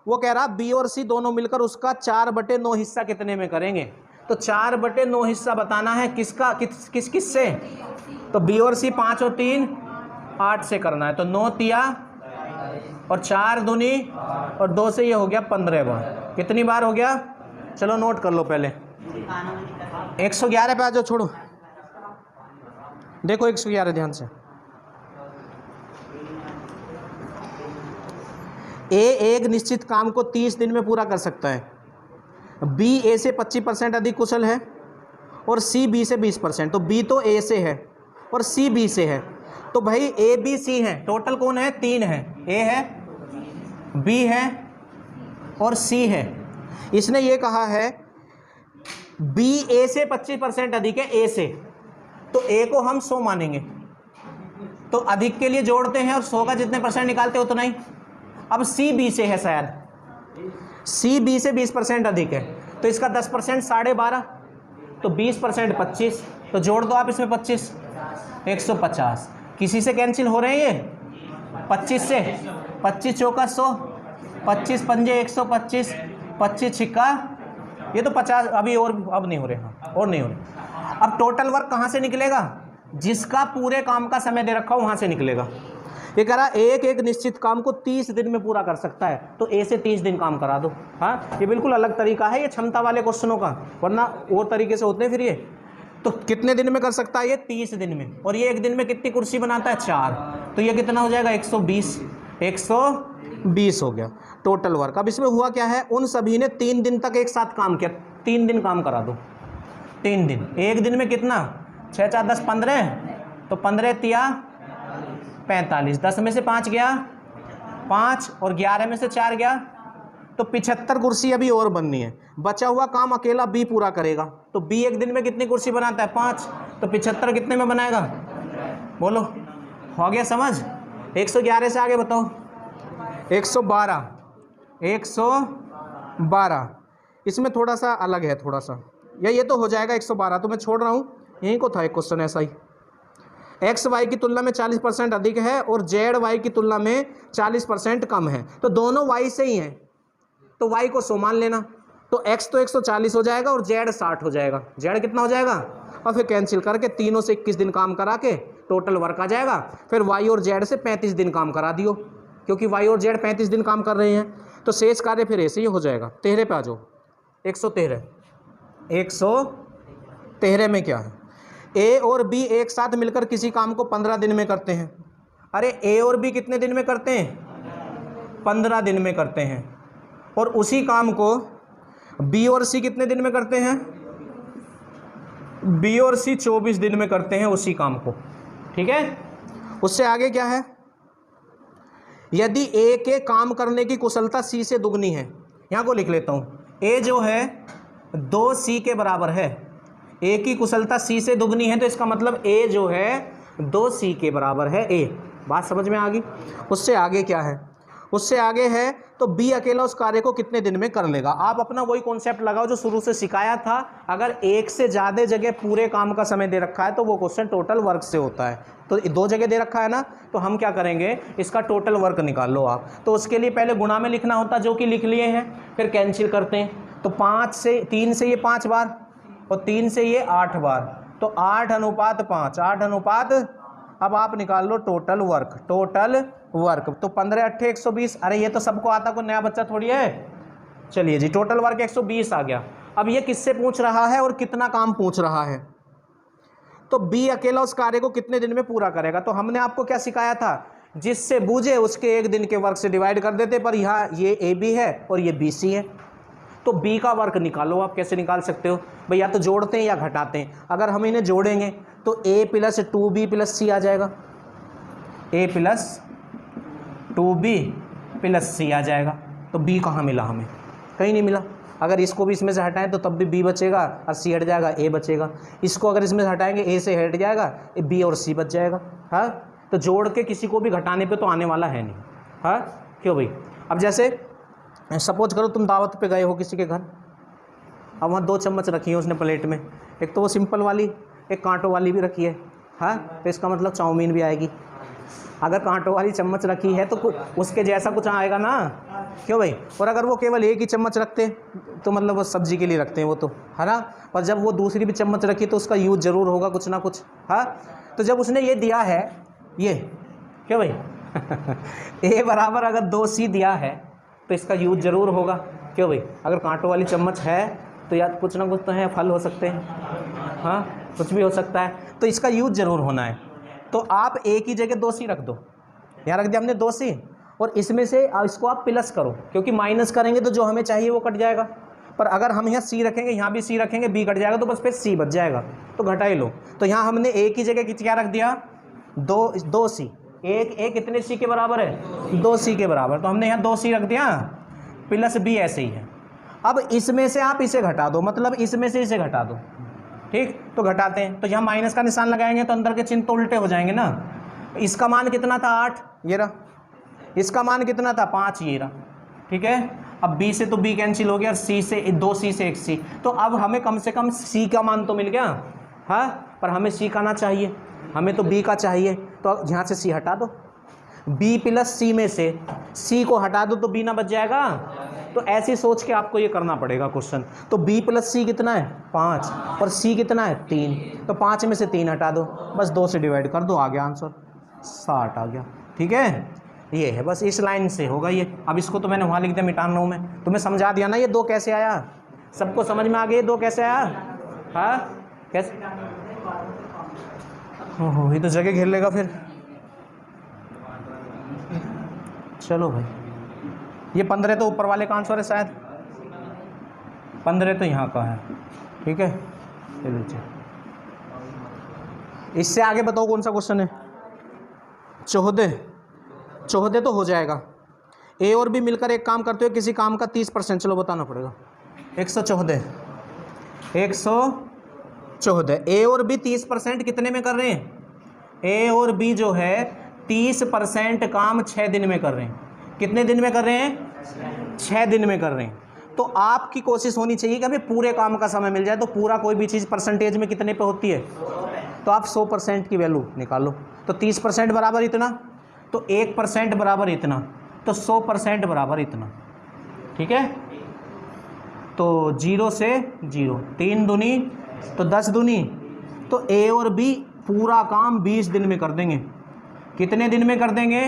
वो कह रहा बी और सी दोनों मिलकर उसका 4/9 हिस्सा कितने में करेंगे, तो 4/9 हिस्सा बताना है किसका, किस से, तो बी और सी 5 और 3 8 से करना है, तो 9 तिया और 4 दूनी और 2 से ये हो गया 15 बार, कितनी बार हो गया, चलो नोट कर लो पहले। 111 पे आ जाओ, छोड़ो, देखो 111 ध्यान से, ए एक निश्चित काम को 30 दिन में पूरा कर सकता है, बी ए से 25% अधिक कुशल है और सी बी से 20%, तो बी तो ए से है और सी बी से है, तो भाई ए बी सी है, टोटल कौन है, 3 है, ए है, बी है और सी है। इसने ये कहा है बी ए से 25% अधिक है ए से, तो ए को हम 100 मानेंगे, तो अधिक के लिए जोड़ते हैं और 100 का जितने परसेंट निकालते हैं उतना ही। अब सी बी से है, शायद सी बी से 20% अधिक है, तो इसका 10% 12.5, तो 20% 25, तो जोड़ दो आप इसमें 25, 150, किसी से कैंसिल हो रहे हैं ये 25 से, 25 चौका 100, 25 पंजे 125, 25 छिक्का, ये तो 50, अभी और अब नहीं हो रहे, हाँ और नहीं हो रहे। अब टोटल वर्क कहाँ से निकलेगा, जिसका पूरे काम का समय दे रखा हो वहाँ से निकलेगा। ये कह रहा एक निश्चित काम को 30 दिन में पूरा कर सकता है, तो ए से 30 दिन काम करा दो, हाँ। ये बिल्कुल अलग तरीका है ये क्षमता वाले क्वेश्चनों का, वरना और तरीके से होते हैं फिर ये। तो कितने दिन में कर सकता है ये, 30 दिन में, और ये एक दिन में कितनी कुर्सी बनाता है, 4, तो ये कितना हो जाएगा 120 हो गया टोटल वर्क। अब इसमें हुआ क्या है, उन सभी ने 3 दिन तक एक साथ काम किया, 3 दिन काम करा दो, 3 दिन, एक दिन में कितना, 6 4 10 15, तो 15 तिया 45, 10 में से 5 गया 5 और 11 में से 4 गया, तो 75 कुर्सी अभी और बननी है। बचा हुआ काम अकेला बी पूरा करेगा, तो बी एक दिन में कितनी कुर्सी बनाता है, 5, तो 75 कितने में बनाएगा, बोलो, हो गया समझ। 111 से आगे बताओ, 112, इसमें थोड़ा सा अलग है, थोड़ा सा या ये तो हो जाएगा 112, तो मैं छोड़ रहा हूँ, यहीं को था एक क्वेश्चन ऐसा ही। एक्स वाई की तुलना में 40% अधिक है और जेड वाई की तुलना में 40% कम है, तो दोनों वाई से ही हैं, तो वाई को 100 मान लेना, तो एक्स तो 140 हो जाएगा और जेड 60 हो जाएगा। जेड कितना हो जाएगा, और फिर कैंसिल करके तीनों से 21 दिन काम करा के टोटल वर्क आ जाएगा। फिर वाई और जेड से 35 दिन काम करा दियो, क्योंकि वाई और जेड 35 दिन काम कर रहे हैं, तो शेष कार्य फिर ऐसे ही हो जाएगा। 13 पे आ जाओ। 113 में क्या है, ए और बी एक साथ मिलकर किसी काम को 15 दिन में करते हैं। अरे ए और बी कितने दिन में करते हैं, 15 दिन में करते हैं, और उसी काम को बी और सी कितने दिन में करते हैं, बी और सी 24 दिन में करते हैं उसी काम को। ठीक है, उससे आगे क्या है, यदि ए के काम करने की कुशलता सी से दुगनी है, यहां को लिख लेता हूं, ए जो है 2 सी के बराबर है, ए की कुशलता सी से दुगनी है, तो इसका मतलब ए जो है 2 सी के बराबर है। ए बात समझ में आ गई। उससे आगे क्या है, उससे आगे है तो बी अकेला उस कार्य को कितने दिन में कर लेगा। आप अपना वही कॉन्सेप्ट लगाओ जो शुरू से सिखाया था। अगर एक से ज़्यादा जगह पूरे काम का समय दे रखा है तो वो क्वेश्चन टोटल वर्क से होता है, तो 2 जगह दे रखा है ना, तो हम क्या करेंगे, इसका टोटल वर्क निकाल लो आप। तो उसके लिए पहले गुणा में लिखना होता, जो कि लिख लिए हैं, फिर कैंसिल करते हैं, तो 3 से ये 5 बार और 3 से ये 8 बार, तो 8:5, 8:। अब आप निकाल लो टोटल वर्क, तो 15 8 120। अरे ये तो सबको आता, कोई नया बच्चा थोड़ी है। चलिए जी, टोटल वर्क 120 आ गया। अब ये किससे पूछ रहा है और कितना काम पूछ रहा है, तो बी अकेला उस कार्य को कितने दिन में पूरा करेगा। तो हमने आपको क्या सिखाया था, जिससे बूझे उसके 1 दिन के वर्क से डिवाइड कर देते, पर यहाँ ये ए बी है और ये बी सी है, तो बी का वर्क निकालो। आप कैसे निकाल सकते हो भाई, या तो जोड़ते हैं या घटाते हैं। अगर हम इन्हें जोड़ेंगे तो a + 2b + c आ जाएगा, a + 2b + c आ जाएगा। तो b कहाँ मिला हमें, कहीं नहीं मिला। अगर इसको भी इसमें से हटाएं तो तब भी b बचेगा और c हट जाएगा, a बचेगा। इसको अगर इसमें से हटाएंगे a से हट जाएगा, b और c बच जाएगा। हाँ, तो जोड़ के किसी को भी घटाने पे तो आने वाला है नहीं। हाँ क्यों भाई। अब जैसे सपोज करो तुम दावत पे गए हो किसी के घर, अब वहाँ 2 चम्मच रखी है उसने प्लेट में, एक तो वो सिंपल वाली, एक कांटों वाली भी रखी है। हाँ, तो इसका मतलब चाउमीन भी आएगी। अगर कांटों वाली चम्मच रखी है तो उसके जैसा कुछ आएगा ना, क्यों भाई। और अगर वो केवल एक ही चम्मच रखते तो मतलब वो सब्जी के लिए रखते हैं वो तो, है ना। और जब वो दूसरी भी चम्मच रखी तो उसका यूज ज़रूर होगा कुछ ना कुछ। हाँ, तो जब उसने ये दिया है, ये क्यों भाई ए बराबर अगर 2c दिया है तो इसका यूज ज़रूर होगा, क्यों भाई। अगर कांटों वाली चम्मच है तो यार कुछ ना कुछ तो है, फल हो सकते हैं, हाँ कुछ भी हो सकता है, तो इसका यूज ज़रूर होना है। तो आप ए की जगह 2c रख दो, यहाँ रख दिया हमने 2c, और इसमें से इसको आप प्लस करो, क्योंकि माइनस करेंगे तो जो हमें चाहिए वो कट जाएगा। पर अगर हम यहाँ c रखेंगे, यहाँ भी c रखेंगे, b कट जाएगा, तो बस फिर c बच जाएगा, तो घटा ही लो। तो यहाँ हमने a की जगह क्या रख दिया, 2c। एक कितने c के बराबर है, 2c के बराबर, तो हमने यहाँ 2c रख दिया प्लस b ऐसे ही है। अब इसमें से आप इसे घटा दो, मतलब इसमें से इसे घटा दो, ठीक। तो घटाते हैं, तो यहाँ माइनस का निशान लगाएंगे तो अंदर के चिन्ह तो उल्टे हो जाएंगे ना। इसका मान कितना था 8, ये रहा। इसका मान कितना था 5, ये रहा। ठीक है, अब b से तो b कैंसिल हो गया और c से 2c से 1c, तो अब हमें कम से कम c का मान तो मिल गया। हाँ, पर हमें c का ना चाहिए, हमें तो b का चाहिए, तो यहाँ से c हटा दो। b + c में से c को हटा दो तो b ना बच जाएगा। तो ऐसी सोच के आपको ये करना पड़ेगा क्वेश्चन। तो b + c कितना है 5 और c कितना है 3, तो 5 में से 3 हटा दो, बस 2 से डिवाइड कर दो, आ गया आंसर 60 आ गया। ठीक है, ये है, बस इस लाइन से होगा ये। अब इसको तो मैंने वहाँ लिख दिया मिटान रो में, तुम्हें समझा दिया ना ये 2 कैसे आया, सबको समझ में आ गया 2 कैसे आया। हाँ कैसे, ओहो ये तो जगह घेर लेगा फिर। चलो भाई, ये 15 तो ऊपर वाले का आंसर है शायद, 15 तो यहाँ का है। ठीक है, चलिए इससे आगे बताओ कौन सा क्वेश्चन है। 14 तो हो जाएगा। ए और बी मिलकर एक काम करते हुए किसी काम का 30%, चलो बताना पड़ेगा। 114 ए और बी 30% कितने में कर रहे हैं, ए और बी जो है 30% काम 6 दिन में कर रहे हैं। कितने दिन में कर रहे हैं, 6 दिन में कर रहे हैं। तो आपकी कोशिश होनी चाहिए कि हमें पूरे काम का समय मिल जाए। तो पूरा कोई भी चीज़ परसेंटेज में कितने पे होती है, तो आप 100% की वैल्यू निकालो। तो 30% बराबर इतना, तो 1% बराबर इतना, तो 100% बराबर इतना। ठीक है, तो 0 से 0, 3 दूनी तो 10 दूनी, तो ए और बी पूरा काम 20 दिन में कर देंगे। कितने दिन में कर देंगे,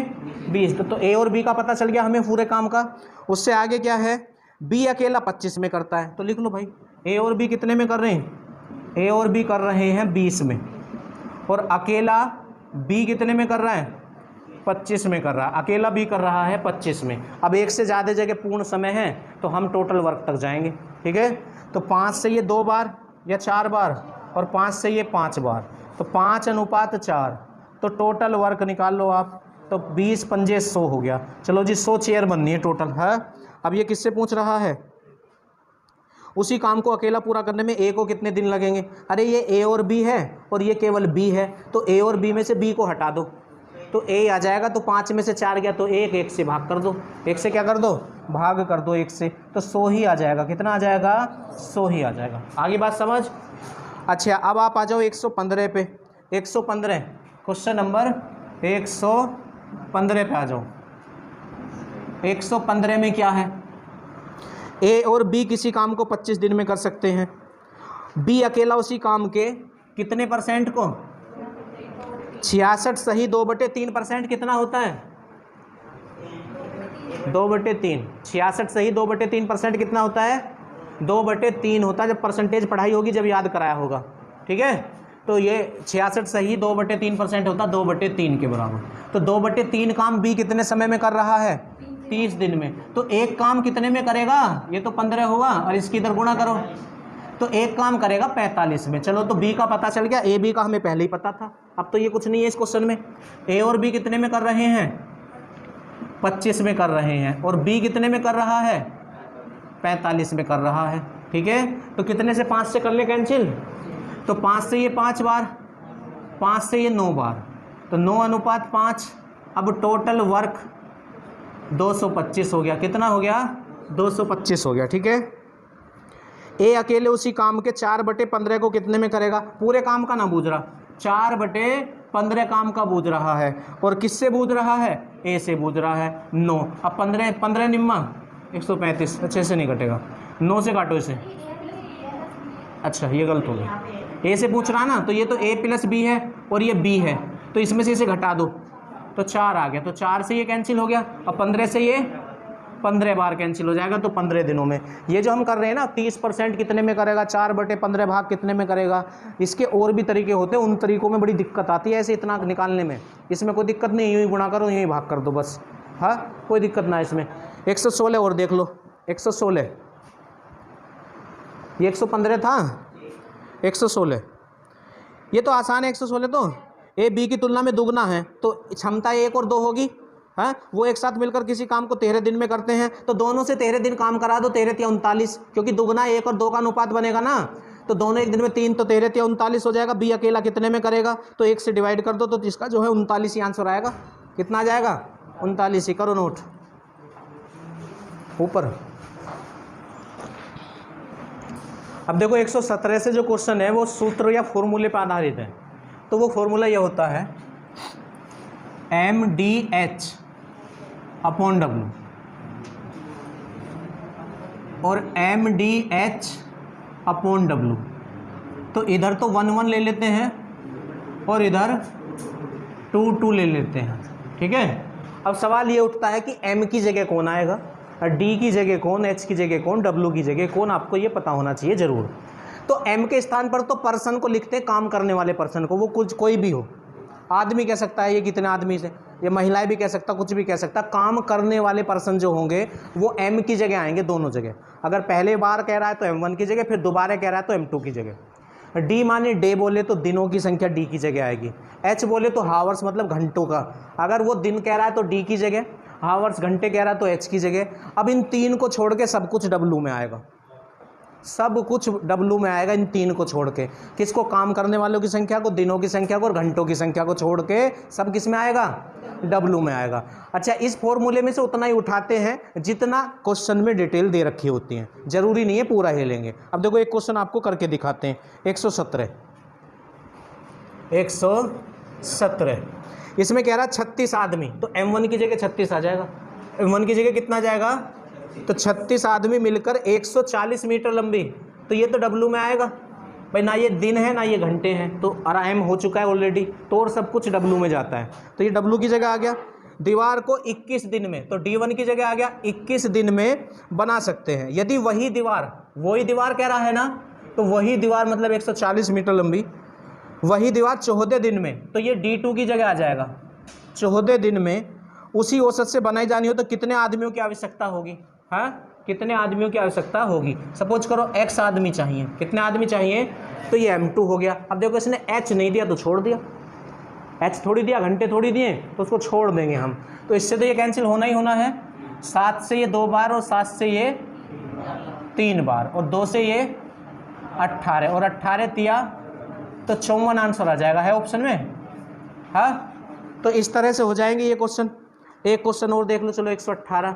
20। तो ए और बी का पता चल गया हमें पूरे काम का। उससे आगे क्या है, बी अकेला 25 में करता है, तो लिख लो भाई ए और बी कितने में कर रहे हैं, ए और बी कर रहे हैं 20 में, और अकेला बी कितने में कर रहा है, 25 में कर रहा है। अकेला बी कर रहा है 25 में। अब एक से ज़्यादा जगह पूर्ण समय है तो हम टोटल वर्क तक जाएंगे। ठीक है, तो 5 से ये 2 बार या 4 बार, और 5 से ये 5 बार, तो 5:4, तो टोटल वर्क निकाल लो आप। तो 20 पंजे 100 हो गया। चलो जी 100 चेयर बननी है टोटल है। अब ये किससे पूछ रहा है, उसी काम को अकेला पूरा करने में ए को कितने दिन लगेंगे। अरे ये ए और बी है और ये केवल बी है, तो ए और बी में से बी को हटा दो, तो ए आ जाएगा। तो 5 में से 4 गया, तो 1 से भाग कर दो, 1 से क्या कर दो, भाग कर दो 1 से, तो 100 ही आ जाएगा। कितना आ जाएगा, 100 ही आ जाएगा। आगे बात समझ। अच्छा अब आप आ जाओ 115 पे। 115 क्वेश्चन नंबर 115 पे आ जाओ। 115 में क्या है, ए और बी किसी काम को 25 दिन में कर सकते हैं। बी अकेला उसी काम के कितने परसेंट को, 66 सही 2/3% कितना होता है, 2/3। 66 सही 2/3% कितना होता है, 2/3 होता है। जब परसेंटेज पढ़ाई होगी, जब याद कराया होगा। ठीक है, तो ये 66 सही 2/3% होता है, 2/3 के बराबर। तो 2/3 काम बी कितने समय में कर रहा है, 30 दिन में। तो एक काम कितने में करेगा, ये तो 15 होगा, और इसकी इधर गुणा करो, तो एक काम करेगा 45 में। चलो तो बी का पता चल गया, ए बी का हमें पहले ही पता था। अब तो ये कुछ नहीं है इस क्वेश्चन में। ए और बी कितने में कर रहे हैं, 25 में कर रहे हैं, और बी कितने में कर रहा है, 45 में कर रहा है। ठीक है, तो कितने से 5 से कर ले कैंसिल, तो 5 से ये 5 बार, 5 से ये 9 बार, तो 9:5। अब टोटल वर्क 225 हो गया। कितना हो गया, 225 हो गया। ठीक है, ए अकेले उसी काम के 4/15 को कितने में करेगा, पूरे काम का ना बूझ रहा, 4/15 काम का बूझ रहा है। और किससे बूझ रहा है, ए से बूझ रहा है 9। अब 15 निम्मा 135, अच्छे से नहीं कटेगा, 9 से काटो इसे। अच्छा ये गलत हो गया, ए से पूछ रहा ना, तो ये तो ए प्लस बी है और ये बी है, तो इसमें से इसे घटा दो, तो 4 आ गया। तो 4 से ये कैंसिल हो गया, और 15 से ये 15 बार कैंसिल हो जाएगा, तो 15 दिनों में। ये जो हम कर रहे हैं ना, 30% कितने में करेगा, 4/15 भाग कितने में करेगा। इसके और भी तरीके होते हैं, उन तरीकों में बड़ी दिक्कत आती है ऐसे इतना निकालने में। इसमें कोई दिक्कत नहीं, यूँ ही गुणा करो, यूँ ही भाग कर दो बस। हाँ कोई दिक्कत ना इसमें। 116 और देख लो, 116, ये 115 था, 116, ये तो आसान है। 116 तो ए बी की तुलना में दुगना है, तो क्षमता 1 और 2 होगी। हाँ, वो एक साथ मिलकर किसी काम को 13 दिन में करते हैं, तो दोनों से 13 दिन काम करा दो, 13 या 39, क्योंकि दुगना 1 और 2 का अनुपात बनेगा ना, तो दोनों एक दिन में 3, तो 13 या 39 हो जाएगा। बी अकेला कितने में करेगा, तो 1 से डिवाइड कर दो, तो इसका जो है 39 ही आंसर आएगा। कितना आ जाएगा, 39 ही। करो नोट ऊपर। अब देखो 117 से जो क्वेश्चन है वो सूत्र या फॉर्मूले पर आधारित है। तो वो फॉर्मूला ये होता है MDH/W, और MDH/W। तो इधर तो 1 ले लेते हैं और इधर 2 ले लेते हैं। ठीक है, अब सवाल ये उठता है कि M की जगह कौन आएगा, D की जगह कौन, H की जगह कौन, W की जगह कौन, आपको ये पता होना चाहिए ज़रूर। तो M के स्थान पर तो पर्सन को लिखते हैं, काम करने वाले पर्सन को, वो कुछ कोई भी हो, आदमी कह सकता है, ये कितने आदमी से, ये महिलाएं भी कह सकता, कुछ भी कह सकता। काम करने वाले पर्सन जो होंगे वो M की जगह आएंगे, दोनों जगह। अगर पहले बार कह रहा है तो M1 की जगह, फिर दोबारा कह रहा है तो M2 की जगह। D माने डे बोले तो दिनों की संख्या D की जगह आएगी। H बोले तो हावर्स मतलब घंटों का, अगर वो दिन कह रहा है तो D की जगह, हावर्स घंटे कह रहा है तो H की जगह। अब इन 3 को छोड़ के सब कुछ W में आएगा। सब कुछ डब्लू में आएगा इन तीन को छोड़ के। किसको? काम करने वालों की संख्या को, दिनों की संख्या को और घंटों की संख्या को छोड़ के सब किस में आएगा? डब्लू में आएगा। अच्छा, इस फॉर्मूले में से उतना ही उठाते हैं जितना क्वेश्चन में डिटेल दे रखी होती है, जरूरी नहीं है पूरा ही लेंगे। अब देखो एक क्वेश्चन आपको करके दिखाते हैं। 117 इसमें कह रहा 36 आदमी, तो M1 की जगह 36 आ जाएगा। M1 की जगह कितना जाएगा? तो 36 आदमी मिलकर 140 मीटर लंबी, तो ये तो डब्लू में आएगा भाई, ना ये दिन है ना ये घंटे हैं, तो आराम हो चुका है ऑलरेडी, तो और सब कुछ डब्लू में जाता है, तो ये डब्लू की जगह आ गया। दीवार को 21 दिन में, तो D1 की जगह आ गया 21 दिन में बना सकते हैं। यदि वही दीवार कह रहा है ना, तो वही दीवार मतलब 140 मीटर लंबी, वही दीवार 14 दिन में, तो ये D2 की जगह आ जाएगा। 14 दिन में उसी औसत से बनाई जानी हो तो कितने आदमियों की आवश्यकता होगी? हाँ, कितने आदमियों की आवश्यकता होगी? सपोज करो X आदमी चाहिए, कितने आदमी चाहिए? तो ये M2 हो गया। अब देखो इसने H नहीं दिया तो छोड़ दिया, H थोड़ी दिया, घंटे थोड़ी दिए, तो उसको छोड़ देंगे हम, तो इससे तो ये कैंसिल होना ही होना है। 7 से ये 2 बार और 7 से ये 3 बार और 2 से ये 18 और 18 तिया तो 54 आंसर आ जाएगा, है ऑप्शन में। हाँ, तो इस तरह से हो जाएंगे ये क्वेश्चन। एक क्वेश्चन और देख लो, चलो 118,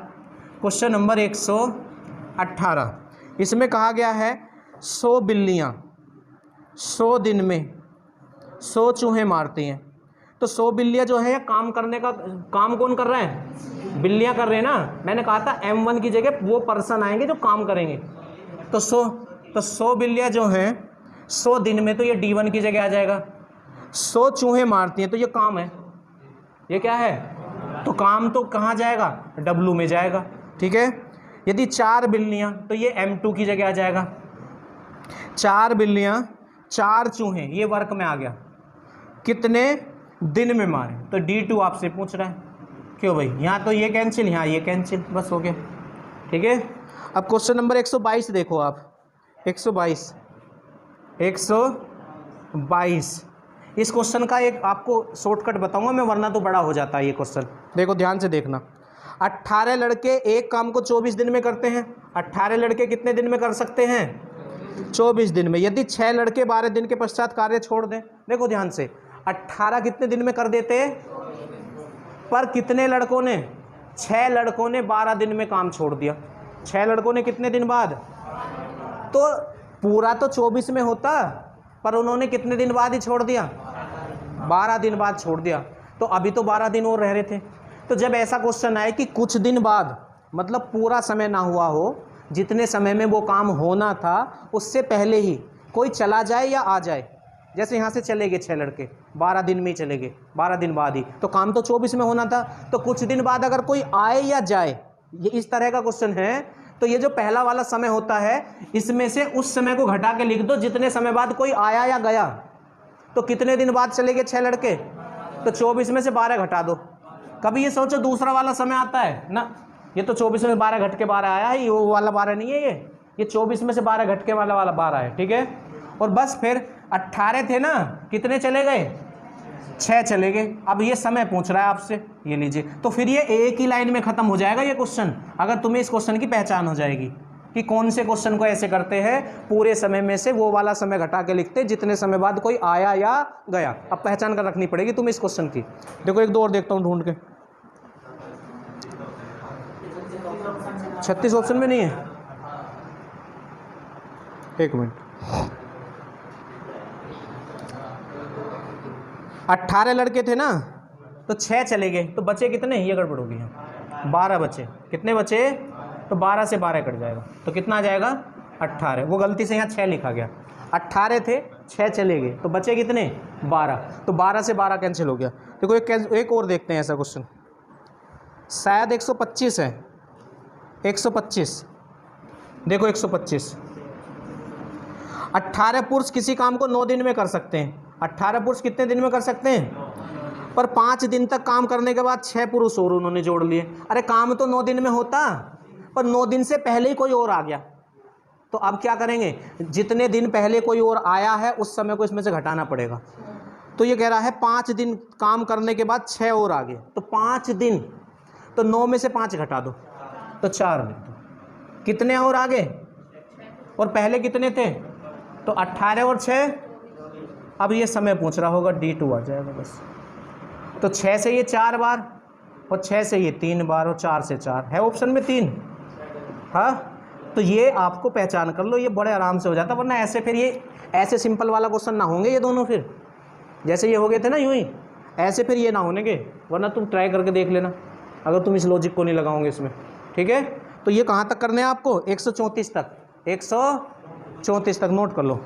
क्वेश्चन नंबर 118। इसमें कहा गया है 100 बिल्लियाँ 100 दिन में 100 चूहे मारती हैं। तो 100 बिल्लियाँ जो है काम करने का काम कौन कर रहे हैं? बिल्लियाँ कर रहे हैं ना। मैंने कहा था M1 की जगह वो पर्सन आएंगे जो काम करेंगे। तो 100 बिल्लियाँ जो हैं 100 दिन में, तो ये D1 की जगह आ जाएगा। 100 चूहे मारती हैं, तो ये काम है, ये क्या है? तो काम तो कहाँ जाएगा? डब्लू में जाएगा, ठीक है। यदि 4 बिल्लियाँ, तो ये M2 की जगह आ जाएगा। 4 बिल्लियाँ 4 चूहे, ये वर्क में आ गया। कितने दिन में मारे? तो D2 आपसे पूछ रहा है। क्यों भाई? यहाँ तो ये कैंसिल, यहाँ ये कैंसिल, बस हो गया, ठीक है। अब क्वेश्चन नंबर 122 देखो आप। 122 इस क्वेश्चन का एक आपको शॉर्टकट बताऊंगा मैं, वरना तो बड़ा हो जाता है ये क्वेश्चन। देखो ध्यान से देखना। 18 लड़के एक काम को 24 दिन में करते हैं। 18 लड़के कितने दिन में कर सकते हैं? 24 दिन में। यदि 6 लड़के 12 दिन के पश्चात कार्य छोड़ दें, देखो ध्यान से, 18 कितने दिन में कर देते हैं? पर कितने लड़कों ने? 6 लड़कों ने 12 दिन में काम छोड़ दिया। 6 लड़कों ने कितने दिन बाद? तो पूरा तो 24 में होता, पर उन्होंने कितने दिन बाद ही छोड़ दिया? 12 दिन बाद छोड़ दिया। तो अभी तो 12 दिन और रह रहे थे। तो जब ऐसा क्वेश्चन आए कि कुछ दिन बाद, मतलब पूरा समय ना हुआ हो, जितने समय में वो काम होना था उससे पहले ही कोई चला जाए या आ जाए, जैसे यहाँ से चले गए 6 लड़के, 12 दिन में ही चले गए, 12 दिन बाद ही, तो काम तो 24 में होना था। तो कुछ दिन बाद अगर कोई आए या जाए, ये इस तरह का क्वेश्चन है, तो ये जो पहला वाला समय होता है, इसमें से उस समय को घटा के लिख दो जितने समय बाद कोई आया या गया। तो कितने दिन बाद चले गए 6 लड़के? तो 24 में से 12 घटा दो। कभी ये सोचो दूसरा वाला समय आता है ना, ये तो 24 में 12 घट के 12 आया है, ये वो वाला 12 नहीं है, ये 24 में से 12 घट के वाला 12 है, ठीक है। और बस फिर 18 थे ना, कितने चले गए? 6 चले गए। अब ये समय पूछ रहा है आपसे, ये लीजिए। तो फिर ये एक ही लाइन में खत्म हो जाएगा ये क्वेश्चन, अगर तुम्हें इस क्वेश्चन की पहचान हो जाएगी कि कौन से क्वेश्चन को ऐसे करते हैं, पूरे समय में से वो वाला समय घटा के लिखते जितने समय बाद कोई आया या गया। अब पहचान कर रखनी पड़ेगी तुम्हें इस क्वेश्चन की। देखो एक दो और देखता हूँ ढूंढ के। 36 ऑप्शन में नहीं है, एक मिनट। 18 लड़के थे ना, तो 6 चले गए, तो बचे कितने? ये गड़बड़ होगी, 12 बचे। कितने बचे? तो 12 से 12 कट जाएगा, तो कितना आ जाएगा? 18। वो गलती से यहाँ 6 लिखा गया। 18 थे, 6 चले गए, तो बचे कितने? 12। तो 12 से 12 कैंसिल हो गया। देखो एक और देखते हैं ऐसा क्वेश्चन, शायद 125 है। 125 देखो, 125। 18 पुरुष किसी काम को 9 दिन में कर सकते हैं। 18 पुरुष कितने दिन में कर सकते हैं? पर 5 दिन तक काम करने के बाद 6 पुरुष और उन्होंने जोड़ लिए। अरे काम तो 9 दिन में होता, पर 9 दिन से पहले ही कोई और आ गया, तो अब क्या करेंगे? जितने दिन पहले कोई और आया है उस समय को इसमें से घटाना पड़ेगा। तो ये कह रहा है 5 दिन काम करने के बाद 6 और आ गए, तो 5 दिन, तो 9 में से 5 घटा दो, तो 4 लिख दो। कितने और आ गए? और पहले कितने थे? तो 18 और 6, अब ये समय पूछ रहा होगा, D2 आ जाएगा बस। तो 6 से ये 4 बार और 6 से ये 3 बार और 4 से 4 है ऑप्शन में 3। हाँ, तो ये आपको पहचान कर लो, ये बड़े आराम से हो जाता, वरना ऐसे फिर ये ऐसे सिंपल वाला क्वेश्चन ना होंगे ये दोनों, फिर जैसे ये हो गए थे ना यूं ही, ऐसे फिर ये ना होने, वरना तुम ट्राई करके देख लेना अगर तुम इस लॉजिक को नहीं लगाओगे इसमें। ठीक है, तो ये कहाँ तक करने हैं आपको? 134 तक, 134 तक नोट कर लो।